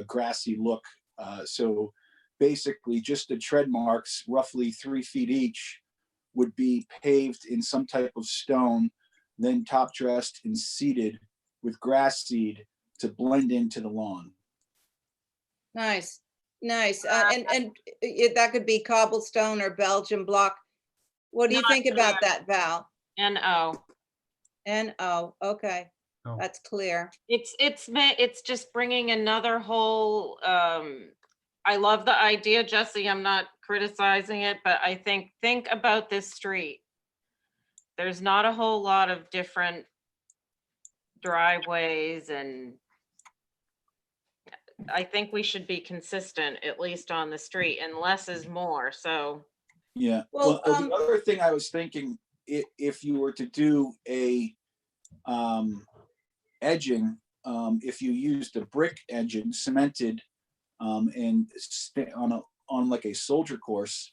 Speaker 11: grassy look. So basically just the tread marks, roughly 3 feet each, would be paved in some type of stone, then top dressed and seeded with grass seed to blend into the lawn.
Speaker 8: Nice, nice. And that could be cobblestone or Belgian block. What do you
Speaker 6: Not
Speaker 8: think about
Speaker 6: clear.
Speaker 8: that, Val?
Speaker 6: NO.
Speaker 8: NO, okay,
Speaker 3: Oh.
Speaker 8: that's clear.
Speaker 6: It's just bringing another whole, I love the idea, Jesse, I'm not criticizing it, but I think about this street. There's not a whole lot of different driveways, and I think we should be consistent, at least on the street, and less is more, so.
Speaker 11: Yeah,
Speaker 8: Well,
Speaker 11: well, the other thing I was thinking, if you were to do a edging, if you used a brick engine cemented and on like a soldier course,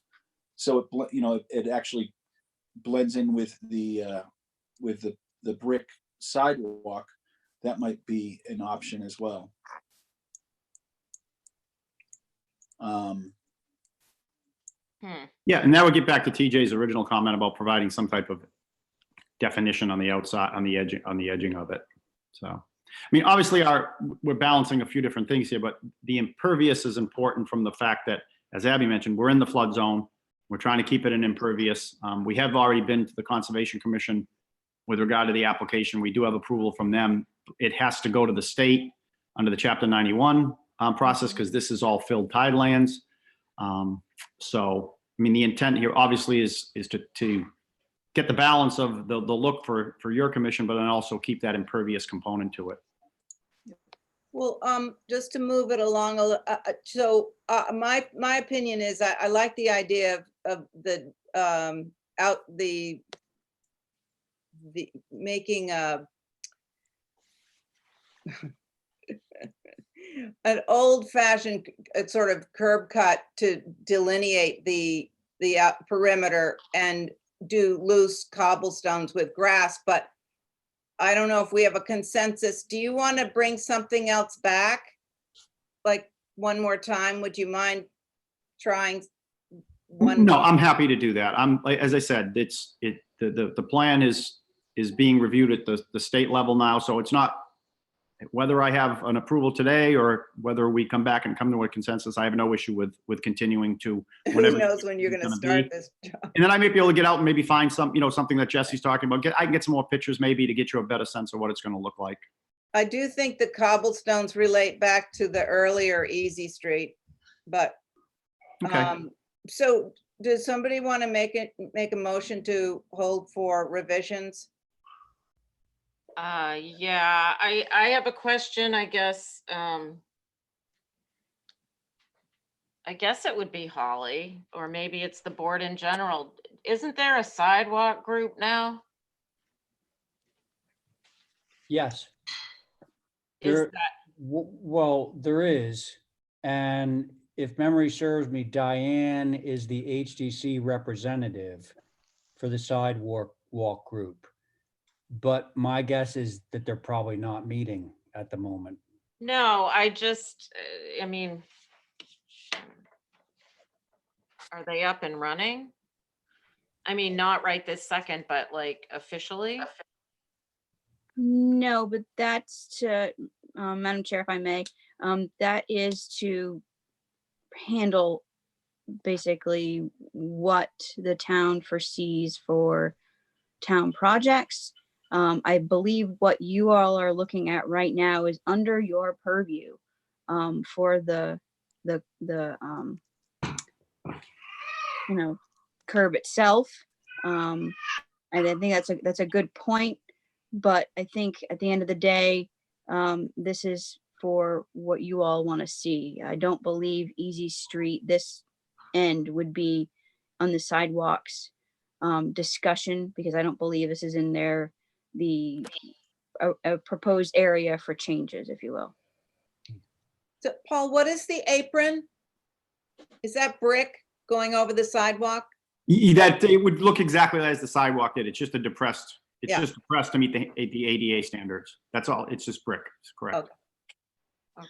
Speaker 11: so it actually blends in with the brick sidewalk, that might be an option as well.
Speaker 10: Yeah, and that would get back to TJ's original comment about providing some type of definition on the outside, on the edging of it. So, I mean, obviously we're balancing a few different things here, but the impervious is important from the fact that, as Abby mentioned, we're in the flood zone. We're trying to keep it an impervious. We have already been to the Conservation Commission with regard to the application. We do have approval from them. It has to go to the state under the Chapter 91 process, because this is all filled tidelands. So, I mean, the intent here obviously is to get the balance of the look for your commission, but then also keep that impervious component to it.
Speaker 8: Well, just to move it along, my opinion is I like the idea of the making an old-fashioned sort of curb cut to delineate the perimeter and do loose cobblestones with grass, but I don't know if we have a consensus. Do you want to bring something else back? Like one more time? Would you mind trying one?
Speaker 10: No, I'm happy to do that. As I said, the plan is being reviewed at the state level now, so it's not whether I have an approval today or whether we come back and come to a consensus. I have no issue with continuing to
Speaker 8: Who
Speaker 10: whenever.
Speaker 8: knows when you're going to
Speaker 10: gonna
Speaker 8: start
Speaker 10: be.
Speaker 8: this job?
Speaker 10: And then I might be able to get out and maybe find some, something that Jesse's talking about. I can get some more pictures maybe to get you a better sense of what it's going to look like.
Speaker 8: I do think the cobblestones relate back to the earlier Easy Street, but
Speaker 10: Okay.
Speaker 8: so does somebody want to make a motion to hold for revisions?
Speaker 6: Yeah, I have a question, I guess. I guess it would be Holly, or maybe it's the board in general. Isn't there a sidewalk group now?
Speaker 3: Yes.
Speaker 6: Is
Speaker 3: There,
Speaker 6: that,
Speaker 3: well, there is, and if memory serves me, Diane is the HDC representative for the sidewalk walk group. But my guess is that they're probably not meeting at the moment.
Speaker 6: No, I just, I mean, are they up and running? I mean, not right this second, but like officially?
Speaker 9: No, but that's to, Madam Chair, if I may, that is to handle basically what the town foresees for town projects. I believe what you all are looking at right now is under your purview for the curb itself. And I think that's a good point. But I think at the end of the day, this is for what you all want to see. I don't believe Easy Street, this end would be on the sidewalks discussion, because I don't believe this is in there, a proposed area for changes, if you will.
Speaker 8: So, Paul, what is the apron? Is that brick going over the sidewalk?
Speaker 10: That it would look exactly as the sidewalk did. It's just a depressed, it's
Speaker 8: Yeah.
Speaker 10: just depressed to meet the ADA standards. That's all. It's just brick. It's correct.
Speaker 8: Okay.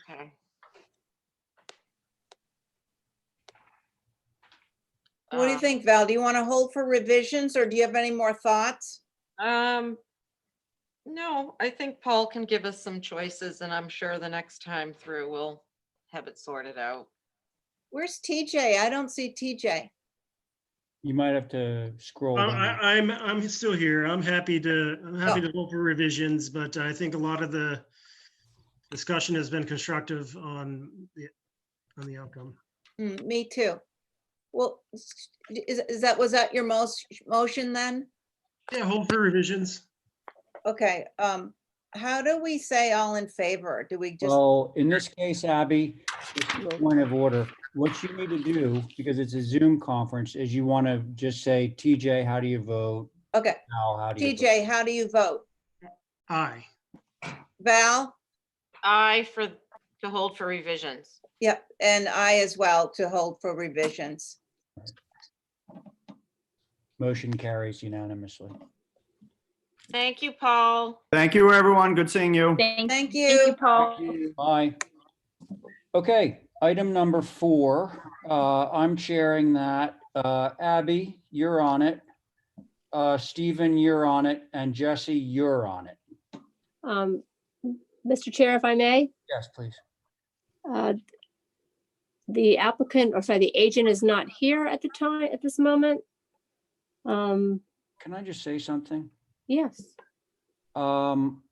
Speaker 6: Okay.
Speaker 8: What do you think, Val? Do you want to hold for revisions, or do you have any more thoughts?
Speaker 6: No, I think Paul can give us some choices, and I'm sure the next time through we'll have it sorted out.
Speaker 8: Where's TJ? I don't see TJ.
Speaker 3: You might have to scroll down.
Speaker 1: I'm still here. I'm happy to vote for revisions, but I think a lot of the discussion has been constructive on the outcome.
Speaker 8: Me too. Well, was that your motion then?
Speaker 1: Yeah, hold for revisions.
Speaker 8: Okay, how do we say all in favor? Do we just,
Speaker 3: Well, in this case, Abby, just a point of order. What you need to do, because it's a Zoom conference, is you want to just say, TJ, how do you vote?
Speaker 8: okay,
Speaker 3: Val, how do you vote?
Speaker 8: TJ, how do you vote?
Speaker 1: Aye.
Speaker 8: Val?
Speaker 6: I to hold for revisions.
Speaker 8: Yep, and I as well to hold for revisions.
Speaker 3: Motion carries unanimously.
Speaker 6: Thank you, Paul.
Speaker 10: Thank you, everyone. Good seeing you.
Speaker 8: Thank
Speaker 9: Thank
Speaker 8: you.
Speaker 9: you, Paul.
Speaker 3: Bye. Okay, item number 4. I'm chairing that. Abby, you're on it. Stephen, you're on it. And Jesse, you're on it.
Speaker 5: Mr. Chair, if I may,
Speaker 3: Yes, please.
Speaker 5: the applicant, or sorry, the agent is not here at this moment.
Speaker 3: Can I just say something?
Speaker 5: Yes.
Speaker 3: And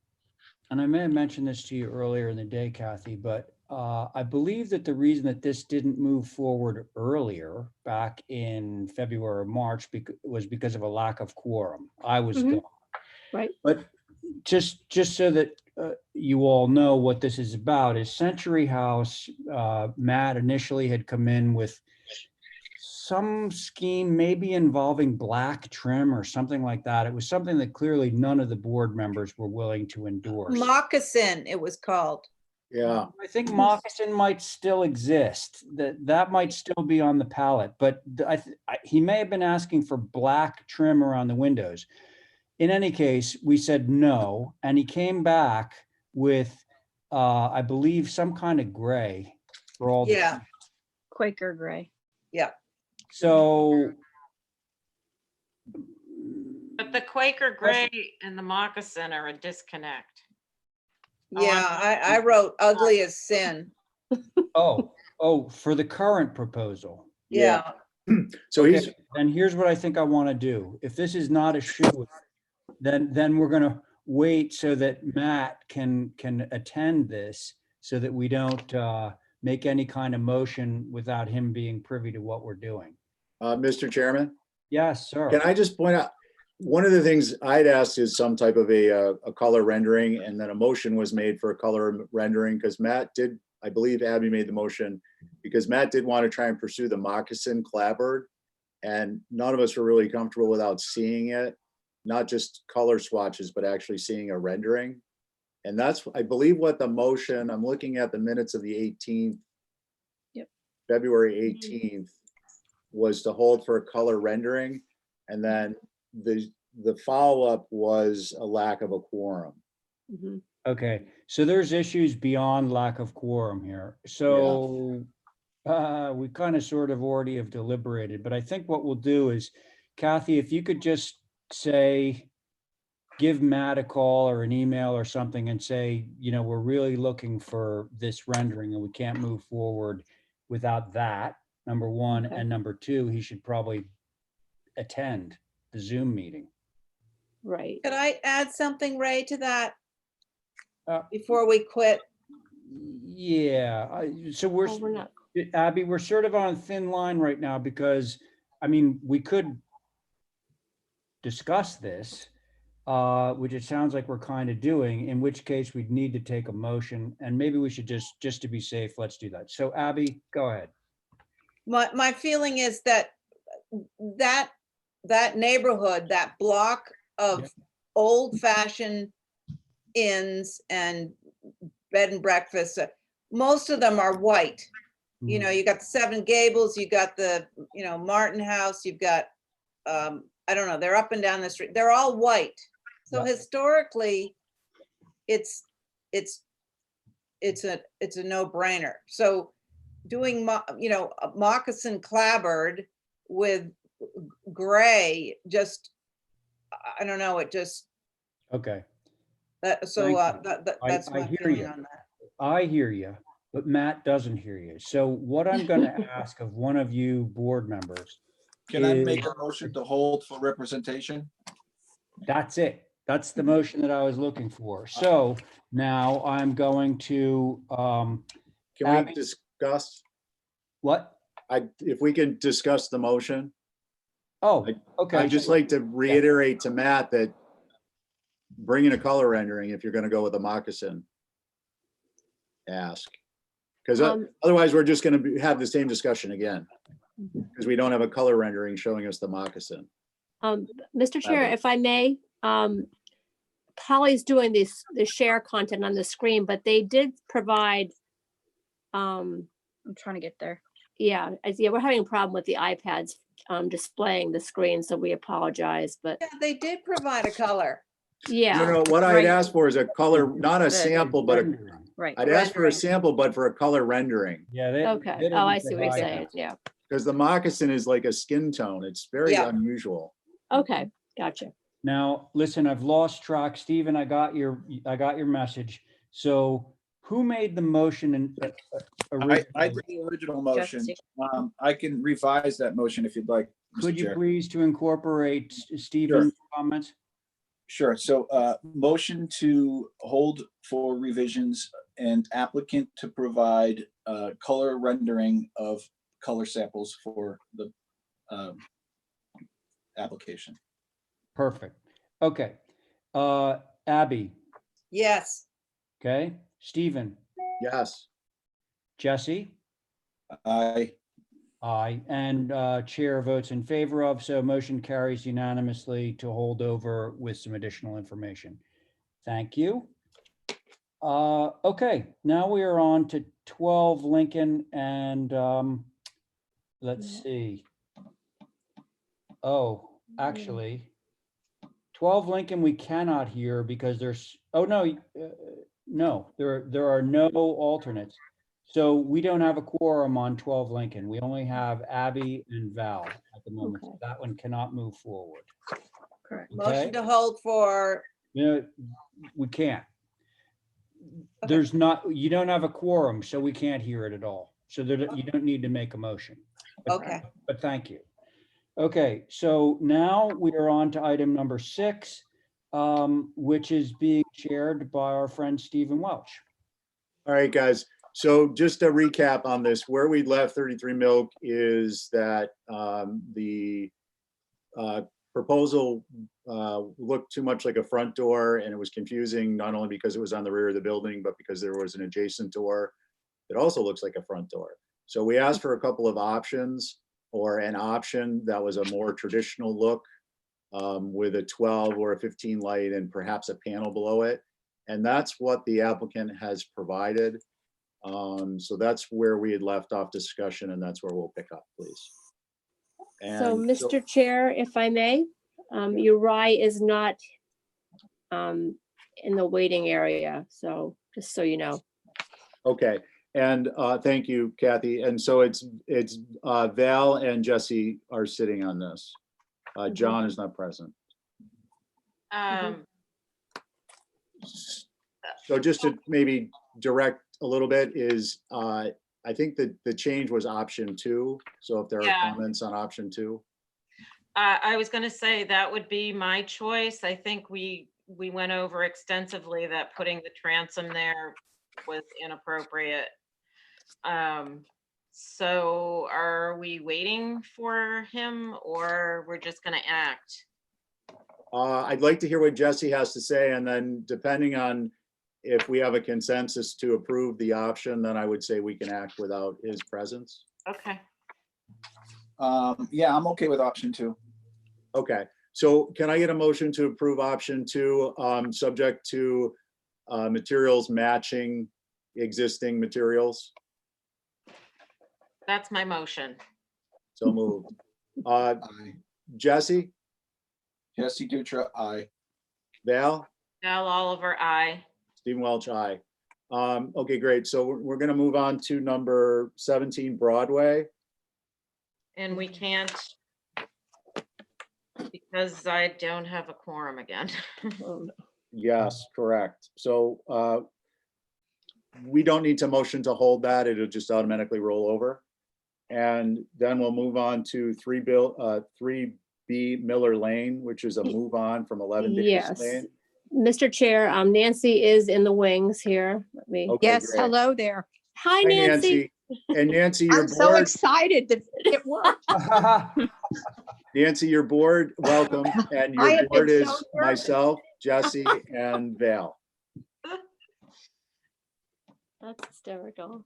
Speaker 3: I may have mentioned this to you earlier in the day, Kathy, but I believe that the reason that this didn't move forward earlier, back in February or March, was because of a lack of quorum. I was gone.
Speaker 5: Right.
Speaker 3: But just so that you all know what this is about, is Century House, Matt initially had come in with some scheme maybe involving black trim or something like that. It was something that clearly none of the board members were willing to endorse.
Speaker 8: Moccasin, it was called.
Speaker 2: Yeah,
Speaker 3: I think moccasin might still exist. That might still be on the palette, but he may have been asking for black trim around the windows. In any case, we said no, and he came back with, I believe, some kind of gray for all.
Speaker 8: Yeah.
Speaker 9: Quaker gray.
Speaker 8: Yeah.
Speaker 3: So.
Speaker 6: But the Quaker gray and the moccasin are a disconnect.
Speaker 8: Yeah, I wrote ugly as sin.
Speaker 3: Oh, for the current proposal.
Speaker 8: Yeah.
Speaker 2: so he's,
Speaker 3: Okay, then here's what I think I want to do. If this is not a shoe, then we're going to wait so that Matt can attend this, so that we don't make any kind of motion without him being privy to what we're doing.
Speaker 2: Mr. Chairman,
Speaker 3: Yes, sir.
Speaker 2: can I just point out, one of the things I'd asked is some type of a color rendering, and then a motion was made for a color rendering, because Matt did, I believe Abby made the motion, because Matt did want to try and pursue the moccasin clapboard, and none of us were really comfortable without seeing it, not just color swatches, but actually seeing a rendering. And that's, I believe, what the motion, I'm looking at the minutes of the 18th.
Speaker 9: Yep.
Speaker 2: February 18th was to hold for a color rendering. And then the follow-up was a lack of a quorum.
Speaker 5: Mhm.
Speaker 3: Okay, so there's issues beyond lack of quorum here. So we kind of sort of already have deliberated, but I think what we'll do is, Kathy, if you could just say, give Matt a call or an email or something and say, you know, we're really looking for this rendering and we can't move forward without that, number one.
Speaker 5: Okay.
Speaker 3: And number two, he should probably attend the Zoom meeting.
Speaker 5: Right.
Speaker 8: Could I add something, Ray, to that
Speaker 3: Uh,
Speaker 8: before we quit?
Speaker 3: Yeah, so we're,
Speaker 5: Well, we're not,
Speaker 3: Abby, we're sort of on a thin line right now because, I mean, we could discuss this, which it sounds like we're kind of doing, in which case we'd need to take a motion, and maybe we should just to be safe, let's do that. So Abby, go ahead.
Speaker 8: My feeling is that that neighborhood, that block of
Speaker 3: Yep.
Speaker 8: old fashioned inns and bed and breakfasts, most of them are white. You know, you got the Seven Gables, you got the, you know, Martin House, you've got, I don't know, they're up and down the street. They're all white. So
Speaker 3: Yeah.
Speaker 8: historically, it's a no-brainer. So doing, you know, a moccasin clapboard with gray, just, I don't know, it just,
Speaker 3: Okay,
Speaker 8: so
Speaker 3: Thank you.
Speaker 8: that's
Speaker 3: I
Speaker 8: my
Speaker 3: hear
Speaker 8: feeling
Speaker 3: you.
Speaker 8: on that.
Speaker 3: I hear you, but Matt doesn't hear you. So what I'm going to ask of one of you board members,
Speaker 11: Can I make
Speaker 3: is-
Speaker 11: a motion to hold for representation?
Speaker 3: that's it. That's the motion that I was looking for. So now I'm going to,
Speaker 2: Can
Speaker 3: Abby?
Speaker 2: we discuss,
Speaker 3: what?
Speaker 2: if we can discuss the motion?
Speaker 3: Oh, okay.
Speaker 2: I'd just like to reiterate to Matt that bring in a color rendering if you're gonna go with a moccasin. Ask. Because otherwise we're just gonna have the same discussion again. Because we don't have a color rendering showing us the moccasin.
Speaker 5: Mr. Chair,
Speaker 2: Abby.
Speaker 5: if I may, Polly's doing the share content on the screen, but they did provide,
Speaker 9: I'm trying to get there.
Speaker 5: yeah, we're having a problem with the iPads displaying the screen, so we apologize, but
Speaker 8: Yeah, they did provide a color.
Speaker 5: yeah.
Speaker 2: No, what I'd
Speaker 9: Right.
Speaker 2: ask for is a color, not a
Speaker 9: The-
Speaker 2: sample, but
Speaker 9: Right.
Speaker 2: I'd ask for a
Speaker 8: Rendering.
Speaker 2: sample, but for a color rendering.
Speaker 3: Yeah. They
Speaker 5: Okay.
Speaker 3: didn't
Speaker 5: Oh, I see what you're
Speaker 3: provide
Speaker 5: saying.
Speaker 3: that.
Speaker 5: Yeah.
Speaker 2: Because the moccasin is like a skin tone. It's very
Speaker 8: Yeah.
Speaker 2: unusual.
Speaker 5: Okay. Gotcha.
Speaker 3: Now, listen, I've lost track. Stephen, I got your message. So who made the motion and
Speaker 11: I did the original motion.
Speaker 9: Jesse.
Speaker 11: I can revise that motion if you'd like,
Speaker 3: could
Speaker 11: Mr.
Speaker 3: you
Speaker 11: Chair.
Speaker 3: please to incorporate Stephen's comments?
Speaker 11: Sure. So, motion to hold for revisions and applicant to provide color rendering of color samples for the application.
Speaker 3: Perfect. Okay. Abby,
Speaker 8: Yes,
Speaker 3: okay? Stephen,
Speaker 2: Yes.
Speaker 3: Jesse?
Speaker 11: Aye.
Speaker 3: Aye, and chair votes in favor of, so motion carries unanimously to hold over with some additional information. Thank you. Okay, now we are on to 12 Lincoln and let's see. Oh, actually, 12 Lincoln we cannot hear because there's, oh no, no, there are no alternates. So we don't have a quorum on 12 Lincoln. We only have Abby and Val at the moment.
Speaker 5: Okay.
Speaker 3: That one cannot move forward.
Speaker 9: Correct.
Speaker 3: Okay,
Speaker 8: motion to hold for,
Speaker 3: you know, we can't. There's not, you don't have a quorum, so we can't hear it at all. So there, you don't need to make a motion. But-
Speaker 8: okay.
Speaker 3: But thank you. Okay, so now we are on to item number 6, which is being chaired by our friend Stephen Welch.
Speaker 2: All right, guys. So just a recap on this, where we left 33 Milk is that the proposal looked too much like a front door, and it was confusing, not only because it was on the rear of the building, but because there was an adjacent door that also looks like a front door. So we asked for a couple of options, or an option that was a more traditional look with a 12 or a 15 light and perhaps a panel below it. And that's what the applicant has provided. So that's where we had left off discussion, and that's where we'll pick up, please.
Speaker 5: So,
Speaker 2: And
Speaker 5: Mr. Chair, if I may, Uri is not in the waiting area, so just so you know.
Speaker 2: Okay, and thank you, Kathy. And so it's Val and Jesse are sitting on this. John is not present. So just to maybe direct a little bit is, I think that the change was option 2. So if there are comments on option 2.
Speaker 6: I was gonna say that would be my choice. I think we went over extensively that putting the transom there was inappropriate. So are we waiting for him or we're just gonna act?
Speaker 2: I'd like to hear what Jesse has to say, and then depending on if we have a consensus to approve the option, then I would say we can act without his presence.
Speaker 6: Okay.
Speaker 11: Yeah, I'm okay with option 2.
Speaker 2: Okay, so can I get a motion to approve option 2, subject to materials matching existing materials?
Speaker 6: That's my motion.
Speaker 2: So moved.
Speaker 11: Aye.
Speaker 2: Jesse,
Speaker 11: Jesse Dutra, aye.
Speaker 2: Val,
Speaker 6: Val Oliver, aye.
Speaker 2: Stephen Welch, aye. Okay, great. So we're gonna move on to number 17 Broadway.
Speaker 6: And we can't because I don't have a quorum again.
Speaker 2: Yes, correct. So we don't need to motion to hold that. It'll just automatically roll over. And then we'll move on to 3B Miller Lane, which is a move on from 11 Davis
Speaker 5: Yes.
Speaker 2: Lane.
Speaker 5: Mr. Chair, Nancy is in the wings here. Let me.
Speaker 2: Okay,
Speaker 12: Yes,
Speaker 2: great.
Speaker 12: hello there.
Speaker 5: Hi,
Speaker 2: Hi,
Speaker 5: Nancy.
Speaker 2: And Nancy, your
Speaker 12: I'm so
Speaker 2: board,
Speaker 12: excited that it worked.
Speaker 2: Nancy, your board, welcome. And
Speaker 12: I
Speaker 2: your
Speaker 12: have
Speaker 2: board
Speaker 12: been
Speaker 2: is
Speaker 12: so nervous.
Speaker 2: myself, Jesse, and Val.
Speaker 5: That's hysterical.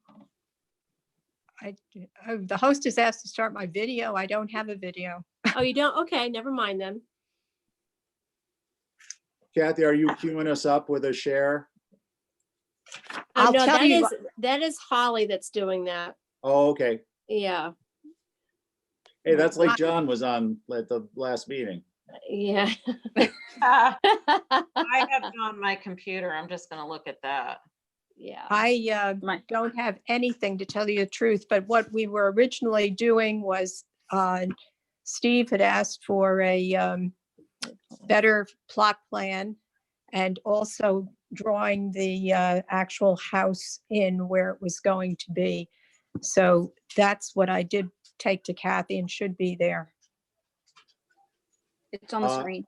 Speaker 12: The host has asked to start my video. I don't have a video.
Speaker 5: Oh, you don't? Okay, never mind then.
Speaker 2: Kathy, are you queuing us up with a share?
Speaker 12: I'll
Speaker 5: No,
Speaker 12: tell you.
Speaker 5: that is Holly that's doing that.
Speaker 2: Oh, okay.
Speaker 5: Yeah,
Speaker 2: Hey, that's like John was on at the last meeting.
Speaker 5: yeah.
Speaker 6: I have it on my computer. I'm just gonna look at that.
Speaker 5: Yeah.
Speaker 12: I don't have anything to tell you the truth, but what we were originally doing was Steve had asked for a better plot plan and also drawing the actual house in where it was going to be. So that's what I did take to Kathy and should be there.
Speaker 9: It's on the screen.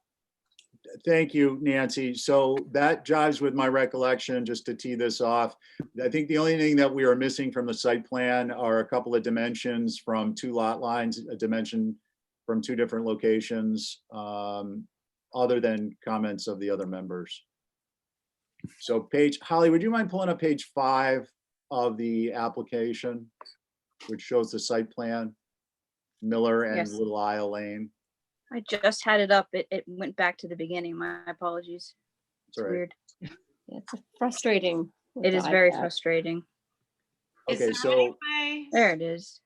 Speaker 2: Thank you, Nancy. So that jives with my recollection, just to tee this off. I think the only thing that we are missing from the site plan are a couple of dimensions from 2 lot lines, a dimension from 2 different locations, other than comments of the other members. So Holly, would you mind pulling up page 5 of the application, which shows the site plan, Miller and
Speaker 9: Yes.
Speaker 2: Little Isle Lane?
Speaker 9: I just had it up. It went back to the beginning. My apologies. It's
Speaker 2: All right.
Speaker 9: weird.
Speaker 5: It's frustrating. with
Speaker 9: It
Speaker 5: the
Speaker 9: is very
Speaker 5: iPad.
Speaker 9: frustrating.
Speaker 6: Is
Speaker 2: Okay,
Speaker 6: there
Speaker 2: so
Speaker 6: any way-
Speaker 9: There it is.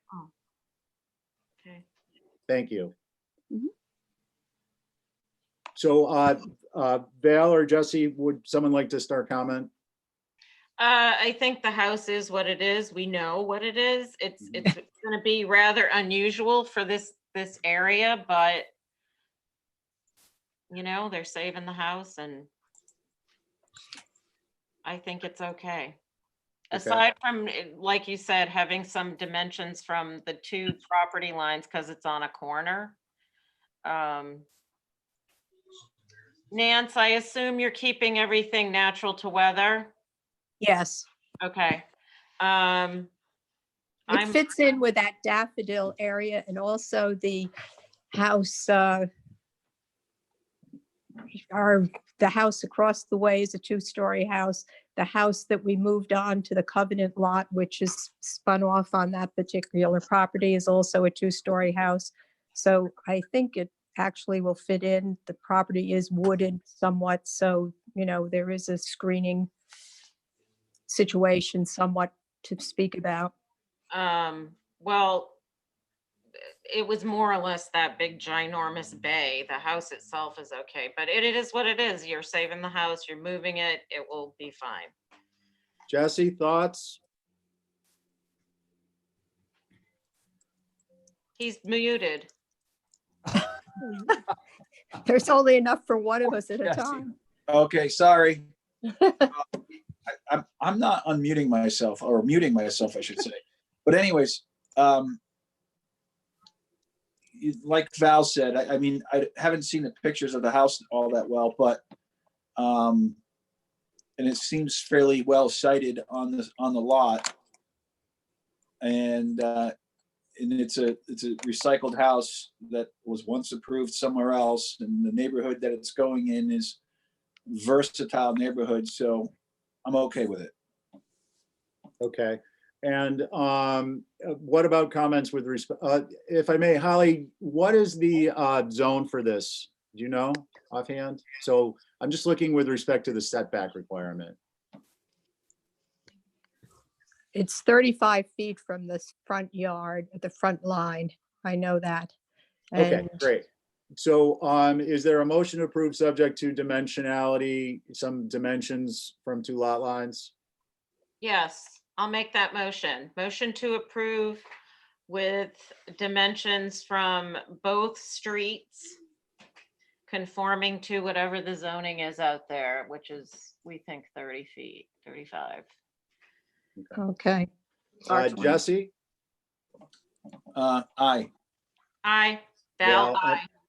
Speaker 6: Okay.
Speaker 2: thank you.
Speaker 9: Mhm.
Speaker 2: So Val or Jesse, would someone like to start comment?
Speaker 6: I think the house is what it is. We know what it is. It's gonna be rather unusual for this area, but you know, they're saving the house and I think it's okay. Aside from, like you said, having some dimensions from the 2 property lines because it's on a corner. Nance, I assume you're keeping everything natural to weather?
Speaker 12: Yes,
Speaker 6: Okay.
Speaker 12: it
Speaker 6: I'm,
Speaker 12: fits in with that daffodil area and also the house, the house across the way is a 2-story house. The house that we moved on to the Covenant lot, which is spun off on that particular property, is also a 2-story house. So I think it actually will fit in. The property is wooded somewhat, so, there is a screening situation somewhat to speak about?
Speaker 6: Well, it was more or less that big ginormous bay. The house itself is okay, but it is what it is. You're saving the house, you're moving it, it will be fine.
Speaker 2: Jesse, thoughts?
Speaker 6: He's muted.
Speaker 12: There's only enough for one of us at a
Speaker 3: Jesse.
Speaker 12: time.
Speaker 11: Okay, sorry. I'm not unmuting myself, or muting myself, I should say. But anyways, like Val said, I mean, I haven't seen the pictures of the house all that well, but and it seems fairly well sited on the lot. And it's a recycled house that was once approved somewhere else, and the neighborhood that it's going in is versatile neighborhood, so I'm okay with it.
Speaker 2: Okay. And what about comments with respect, if I may, Holly, what is the zone for this? Do you know offhand? So I'm just looking with respect to the setback requirement.
Speaker 12: It's 35 feet from this front yard, at the front line. I know that.
Speaker 2: Okay,
Speaker 12: And
Speaker 2: great. So is there a motion to approve subject to dimensionality, some dimensions from 2 lot lines?
Speaker 6: Yes, I'll make that motion. Motion to approve with dimensions from both streets conforming to whatever the zoning is out there, which is, we think 30 feet, 35.
Speaker 12: okay.
Speaker 2: Jesse?
Speaker 11: Aye.
Speaker 6: Aye. Val,
Speaker 2: Yeah,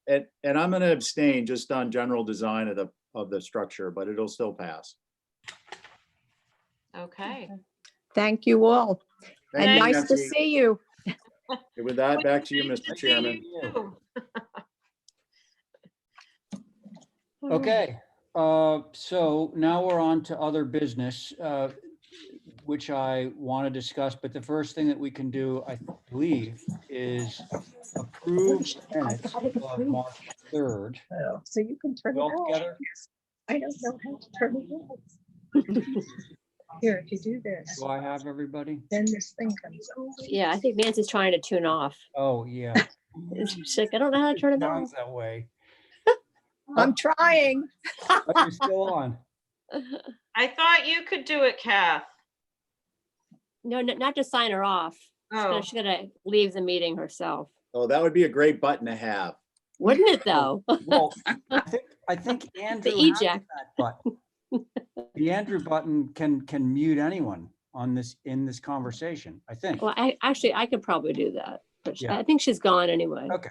Speaker 6: aye.
Speaker 2: and I'm going to abstain just on general design of the structure, but it'll still pass.
Speaker 6: Okay.
Speaker 12: Thank you all.
Speaker 2: Thank
Speaker 12: And
Speaker 2: you,
Speaker 12: nice to
Speaker 2: Nancy.
Speaker 12: see you.
Speaker 2: With that, back to you,
Speaker 6: Nice
Speaker 2: Mr.
Speaker 6: to see
Speaker 2: Chairman.
Speaker 6: you too.
Speaker 3: Okay, so now we're on to other business, which I want to discuss, but the first thing that we can do, I believe, is approve minutes of March 3rd.
Speaker 12: So you can turn
Speaker 3: We all together?
Speaker 12: I don't know how to turn it off. Here, if you do this,
Speaker 3: Do I have everybody?
Speaker 12: then this thing comes over.
Speaker 5: Yeah, I think Nancy's trying to tune off.
Speaker 3: Oh, yeah.
Speaker 5: She's like, I don't know how to turn it off.
Speaker 3: Sounds that way.
Speaker 12: I'm trying.
Speaker 3: Oh, you're still on.
Speaker 6: I thought you could do it, Kath.
Speaker 5: No, not to sign her off.
Speaker 6: Oh,
Speaker 5: She's gonna leave the meeting herself.
Speaker 2: Oh, that would be a great button to have.
Speaker 5: Wouldn't it though?
Speaker 3: Well, I think Andrew has
Speaker 5: eject.
Speaker 3: that button. The Andrew button can mute anyone on this, in this conversation, I think.
Speaker 5: Well, I could probably do that, but
Speaker 3: Yeah.
Speaker 5: I think she's gone anyway.
Speaker 3: Okay.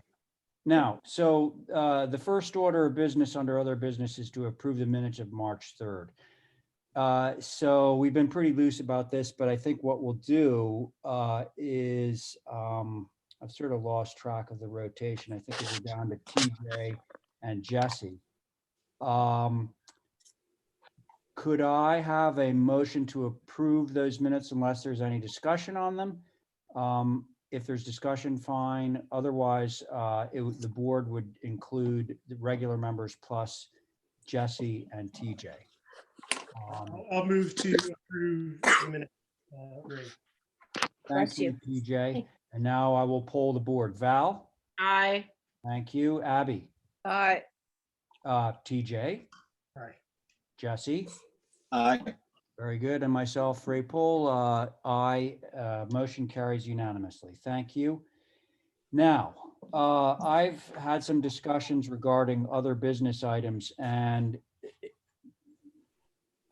Speaker 3: Now, so the first order of business under other business is to approve the minutes of March 3rd. So we've been pretty loose about this, but I think what we'll do is, I've sort of lost track of the rotation. I think we're down to TJ and Jesse. Could I have a motion to approve those minutes unless there's any discussion on them? If there's discussion, fine. Otherwise, the board would include the regular members plus Jesse and TJ.
Speaker 1: I'll move to approve the minute. Ray.
Speaker 3: Thank you, TJ. And now I will poll the board. Val?
Speaker 6: aye.
Speaker 3: Thank you. Abby?
Speaker 8: Aye.
Speaker 3: TJ?
Speaker 1: Aye.
Speaker 3: Jesse?
Speaker 11: Aye.
Speaker 3: Very good. And myself, Ray Pohl, aye. Motion carries unanimously. Thank you. Now, I've had some discussions regarding other business items, and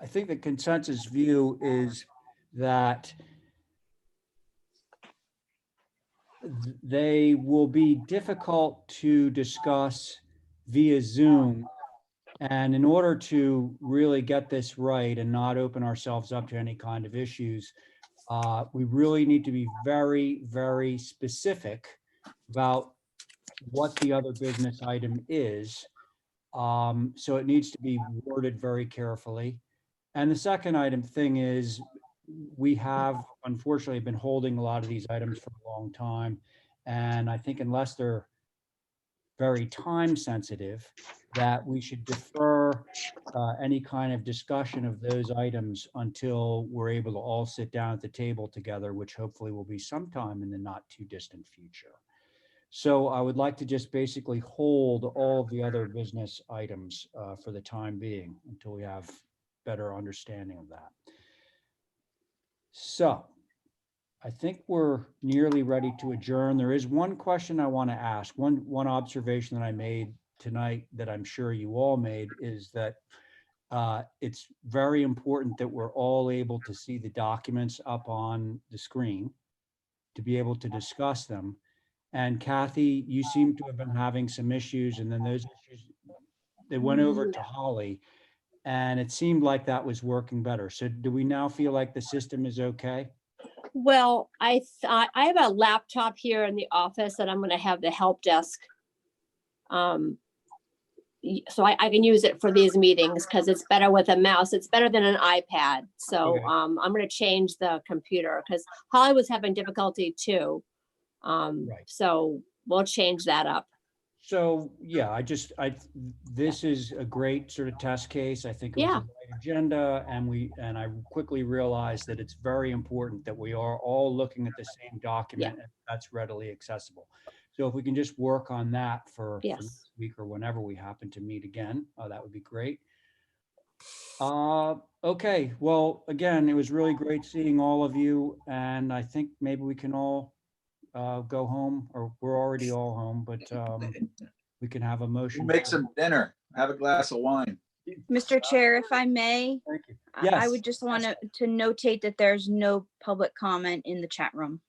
Speaker 3: I think the consensus view is that they will be difficult to discuss via Zoom. And in order to really get this right and not open ourselves up to any kind of issues, we really need to be very, very specific about what the other business item is. So it needs to be worded very carefully. And the second thing is, we have unfortunately been holding a lot of these items for a long time. And I think unless they're very time sensitive, that we should defer any kind of discussion of those items until we're able to all sit down at the table together, which hopefully will be sometime in the not too distant future. So I would like to just basically hold all of the other business items for the time being until we have better understanding of that. So I think we're nearly ready to adjourn. There is one question I want to ask. One observation that I made tonight that I'm sure you all made is that it's very important that we're all able to see the documents up on the screen to be able to discuss them. And Kathy, you seem to have been having some issues, and then those issues, they went over to Holly, and it seemed like that was working better. So do we now feel like the system is okay?
Speaker 5: Well, I have a laptop here in the office that I'm going to have the help desk. So I can use it for these meetings because it's better with a mouse. It's better than an iPad. So
Speaker 3: Okay.
Speaker 5: I'm going to change the computer because Holly was having difficulty too.
Speaker 3: Right.
Speaker 5: So we'll change that up.
Speaker 3: So, yeah, this is a great sort of test case. I think it was
Speaker 5: Yeah.
Speaker 3: the right agenda, and I quickly realized that it's very important that we are all looking at the same document and that's readily accessible. So if we can just work on that for
Speaker 5: Yes.
Speaker 3: next week or whenever we happen to meet again, that would be great. Okay, well, again, it was really great seeing all of you, and I think maybe we can all go home, or we're already all home, but we can have a motion.
Speaker 11: Make some dinner, have a glass of wine.
Speaker 9: Mr. Chair, if I may,
Speaker 3: Thank you.
Speaker 9: I
Speaker 3: Yes.
Speaker 9: would just want to notate that there's no public comment in the chat room.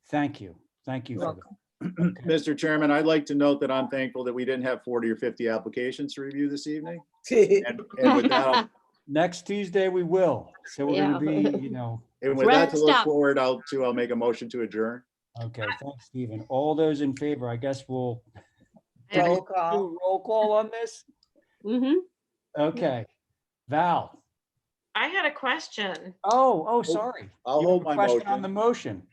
Speaker 3: Thank you. Thank you.
Speaker 9: You're
Speaker 3: For
Speaker 9: welcome.
Speaker 3: that.
Speaker 2: Mr. Chairman, I'd like to note that I'm thankful that we didn't have 40 or 50 applications to review this evening. And with that,
Speaker 3: Next Tuesday we will. So we're
Speaker 5: Yeah.
Speaker 3: going to be,
Speaker 2: and with that to
Speaker 5: Rest
Speaker 2: look
Speaker 5: up.
Speaker 2: forward, I'll make a motion to adjourn.
Speaker 3: okay. Thanks, Stephen. All those in favor, I guess we'll
Speaker 6: Yeah.
Speaker 8: Roll
Speaker 3: do
Speaker 8: call.
Speaker 3: a roll call on this.
Speaker 5: Mm-hmm.
Speaker 3: Okay. Val.
Speaker 6: I had a question.
Speaker 3: Oh, sorry.
Speaker 2: I'll
Speaker 3: You have
Speaker 2: hold
Speaker 3: a
Speaker 2: my
Speaker 3: question on
Speaker 2: motion.
Speaker 3: the motion.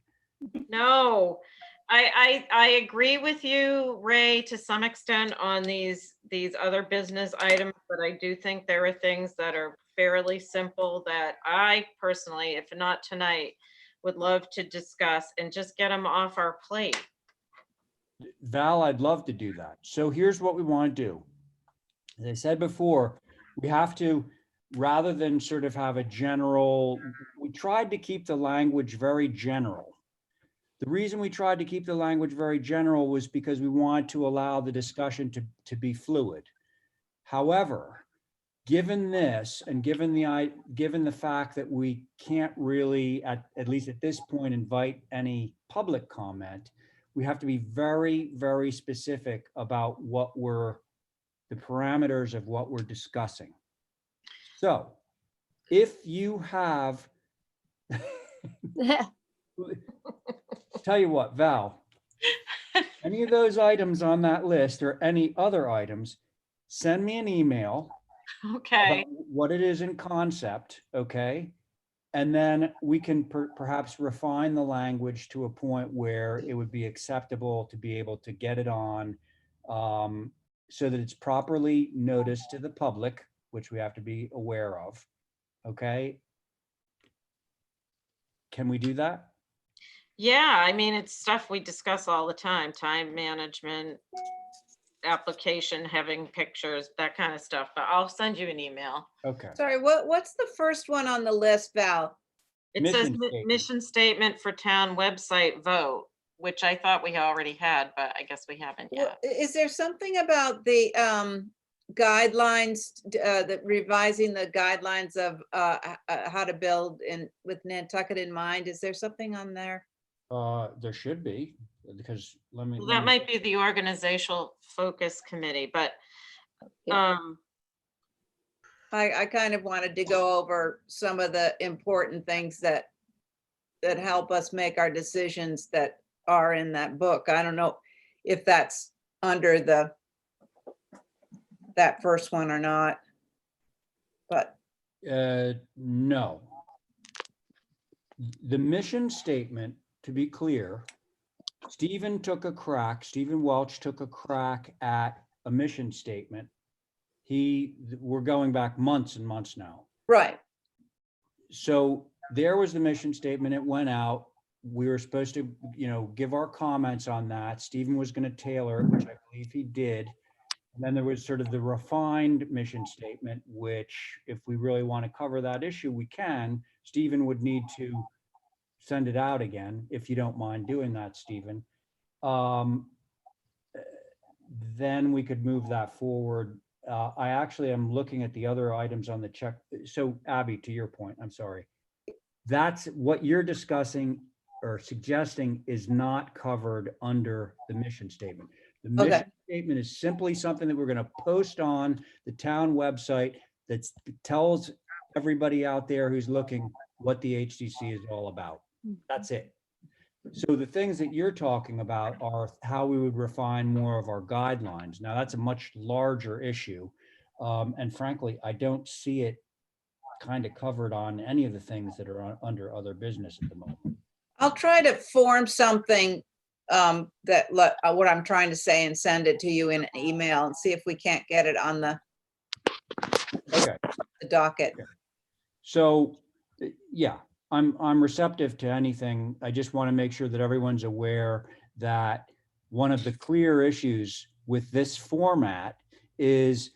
Speaker 6: No, I agree with you, Ray, to some extent on these other business items, but I do think there are things that are fairly simple that I personally, if not tonight, would love to discuss and just get them off our plate.
Speaker 3: Val, I'd love to do that. So here's what we want to do. As I said before, we have to, rather than sort of have a general, we tried to keep the language very general. The reason we tried to keep the language very general was because we wanted to allow the discussion to be fluid. However, given this, and given the fact that we can't really, at least at this point, invite any public comment, we have to be very, very specific about the parameters of what we're discussing. So if you have, tell you what, Val, any of those items on that list or any other items, send me an email
Speaker 6: Okay.
Speaker 3: about what it is in concept, okay? And then we can perhaps refine the language to a point where it would be acceptable to be able to get it on so that it's properly noticed to the public, which we have to be aware of, okay? Can we do that?
Speaker 6: Yeah, I mean, it's stuff we discuss all the time, time management, application, having pictures, that kind of stuff, but I'll send you an email.
Speaker 3: Okay.
Speaker 8: Sorry, what's the first one on the list, Val?
Speaker 6: It says
Speaker 3: Mission statement.
Speaker 6: mission statement for town website vote, which I thought we already had, but I guess we haven't
Speaker 8: Well,
Speaker 6: yet.
Speaker 8: is there something about the guidelines, that revising the guidelines of how to build with Nantucket in mind? Is there something on there?
Speaker 3: There should be, because
Speaker 6: Well, that might be the organizational focus committee, but
Speaker 8: I kind of wanted to go over some of the important things that help us make our decisions that are in that book. I don't know if that's under that first one or not, but
Speaker 3: no. The mission statement, to be clear, Stephen Welch took a crack at a mission statement. We're going back months and months now.
Speaker 8: Right.
Speaker 3: So there was the mission statement. It went out. We were supposed to, give our comments on that. Stephen was going to tailor it, which I believe he did. And then there was sort of the refined mission statement, which if we really want to cover that issue, we can. Stephen would need to send it out again, if you don't mind doing that, Stephen. Then we could move that forward. I actually am looking at the other items on the check. So Abby, to your point, I'm sorry. That's what you're discussing or suggesting is not covered under the mission statement. The mission statement is simply something that we're going to post on the town website that tells everybody out there who's looking what the HDC is all about. That's it. So the things that you're talking about are how we would refine more of our guidelines. Now, that's a much larger issue. And frankly, I don't see it kind of covered on any of the things that are under other business at the moment.
Speaker 8: I'll try to form something what I'm trying to say and send it to you in an email and see if we can't get it on the docket.
Speaker 3: Okay. So, yeah, I'm receptive to anything. I just want to make sure that everyone's aware that one of the clear issues with this format is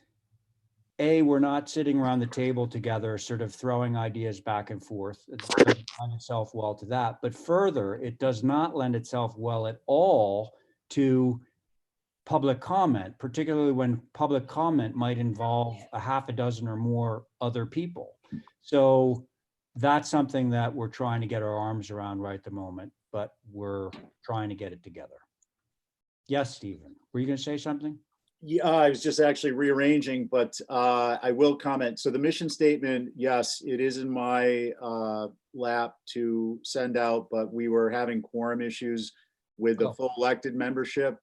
Speaker 3: we're not sitting around the table together, sort of throwing ideas back and forth. It doesn't lend itself well to that. But further, it does not lend itself well at all to public comment, particularly when public comment might involve a half a dozen or more other people. So that's something that we're trying to get our arms around right at the moment, but we're trying to get it together. Yes, Stephen, were you going to say something?
Speaker 2: Yeah, I was just actually rearranging, but I will comment. So the mission statement, yes, it is in my lap to send out, but we were having quorum issues with the full elected membership.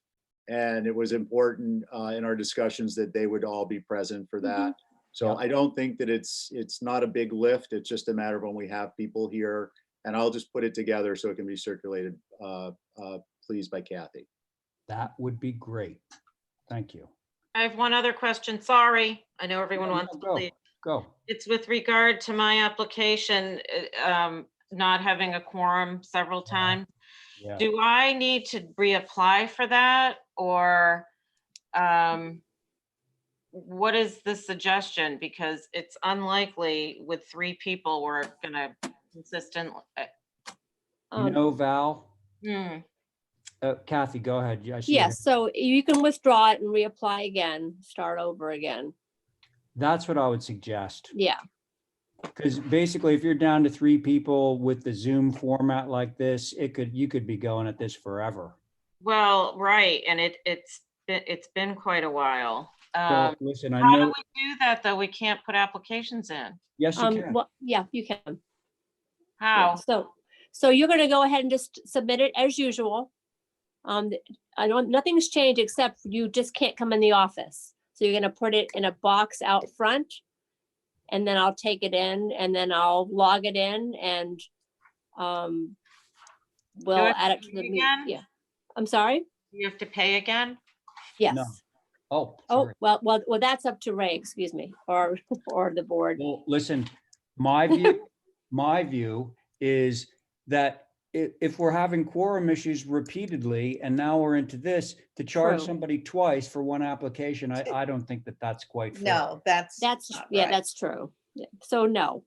Speaker 2: And it was important in our discussions that they would all be present for that. So I don't think that it's not a big lift. It's just a matter of when we have people here, and I'll just put it together so it can be circulated, please, by Kathy.
Speaker 3: That would be great. Thank you.
Speaker 6: I have one other question. Sorry. I know everyone wants to leave.
Speaker 3: Go.
Speaker 6: It's with regard to my application, not having a quorum several times.
Speaker 3: Yeah.
Speaker 6: Do I need to reapply for that, or what is the suggestion? Because it's unlikely with 3 people we're gonna consistently.
Speaker 3: Val. Kathy, go ahead. I see you.
Speaker 5: Yes, so you can withdraw it and reapply again, start over again.
Speaker 3: That's what I would suggest.
Speaker 5: Yeah.
Speaker 3: Because basically, if you're down to 3 people with the Zoom format like this, you could be going at this forever.
Speaker 6: Well, right, and it's been quite a while.
Speaker 3: So, listen, I
Speaker 6: how
Speaker 3: know.
Speaker 6: do we do that though? We can't put applications in.
Speaker 3: Yes, you can.
Speaker 5: Well, yeah, you can.
Speaker 6: How?
Speaker 5: So you're going to go ahead and just submit it as usual. I don't, nothing's changed except you just can't come in the office. So you're going to put it in a box out front, and then I'll take it in, and then I'll log it in, and we'll add it to the meeting. Yeah. I'm sorry?
Speaker 6: You have to pay again?
Speaker 5: Yes.
Speaker 3: No. Oh,
Speaker 5: Oh,
Speaker 3: sorry.
Speaker 5: well, that's up to Ray, excuse me, or the board.
Speaker 3: Well, listen, my view is that if we're having quorum issues repeatedly, and now we're into this, to charge
Speaker 5: True.
Speaker 3: somebody twice for one application, I don't think that that's quite fair.
Speaker 8: No, that's not
Speaker 5: Yeah,
Speaker 8: right.
Speaker 5: that's true. Yeah. So no.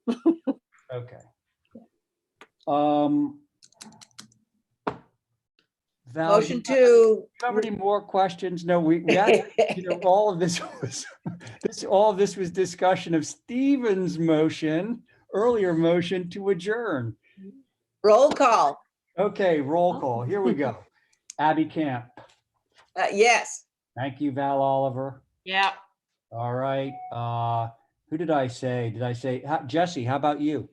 Speaker 3: Okay. Val,
Speaker 8: Motion
Speaker 3: do
Speaker 8: to,
Speaker 3: you have any more questions? No, we actually, all of this was discussion of Stephen's motion, earlier motion to adjourn.
Speaker 8: roll call.
Speaker 3: Okay, roll call. Here we go. Abby Camp.
Speaker 8: Yes.
Speaker 3: Thank you, Val Oliver.
Speaker 6: Yeah.
Speaker 3: All right. Who did I say? Jesse, how about you?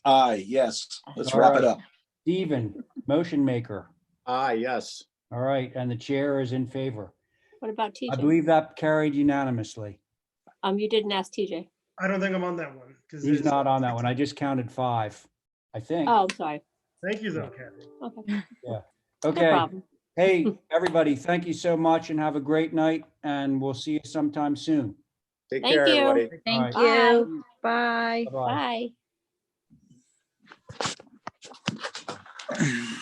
Speaker 11: Aye, yes. Let's
Speaker 3: All
Speaker 11: wrap it
Speaker 3: right.
Speaker 11: up.
Speaker 3: Stephen, motion maker.
Speaker 2: Yes.
Speaker 3: All right, and the chair is in favor.
Speaker 5: What about
Speaker 3: I
Speaker 5: TJ?
Speaker 3: believe that carried unanimously.
Speaker 5: You didn't ask TJ.
Speaker 1: I don't think I'm on that one.
Speaker 3: He's not on that one. I just counted 5, I think.
Speaker 5: Oh, I'm sorry.
Speaker 1: Thank you though, Kathy.
Speaker 5: Okay. No
Speaker 3: Okay.
Speaker 5: problem.
Speaker 3: Hey, everybody, thank you so much and have a great night, and we'll see you sometime soon.
Speaker 2: Take
Speaker 5: Thank
Speaker 2: care,
Speaker 5: you.
Speaker 2: everybody.
Speaker 9: Thank
Speaker 3: Alright.
Speaker 9: you. Bye.
Speaker 3: Bye-bye.
Speaker 5: Bye.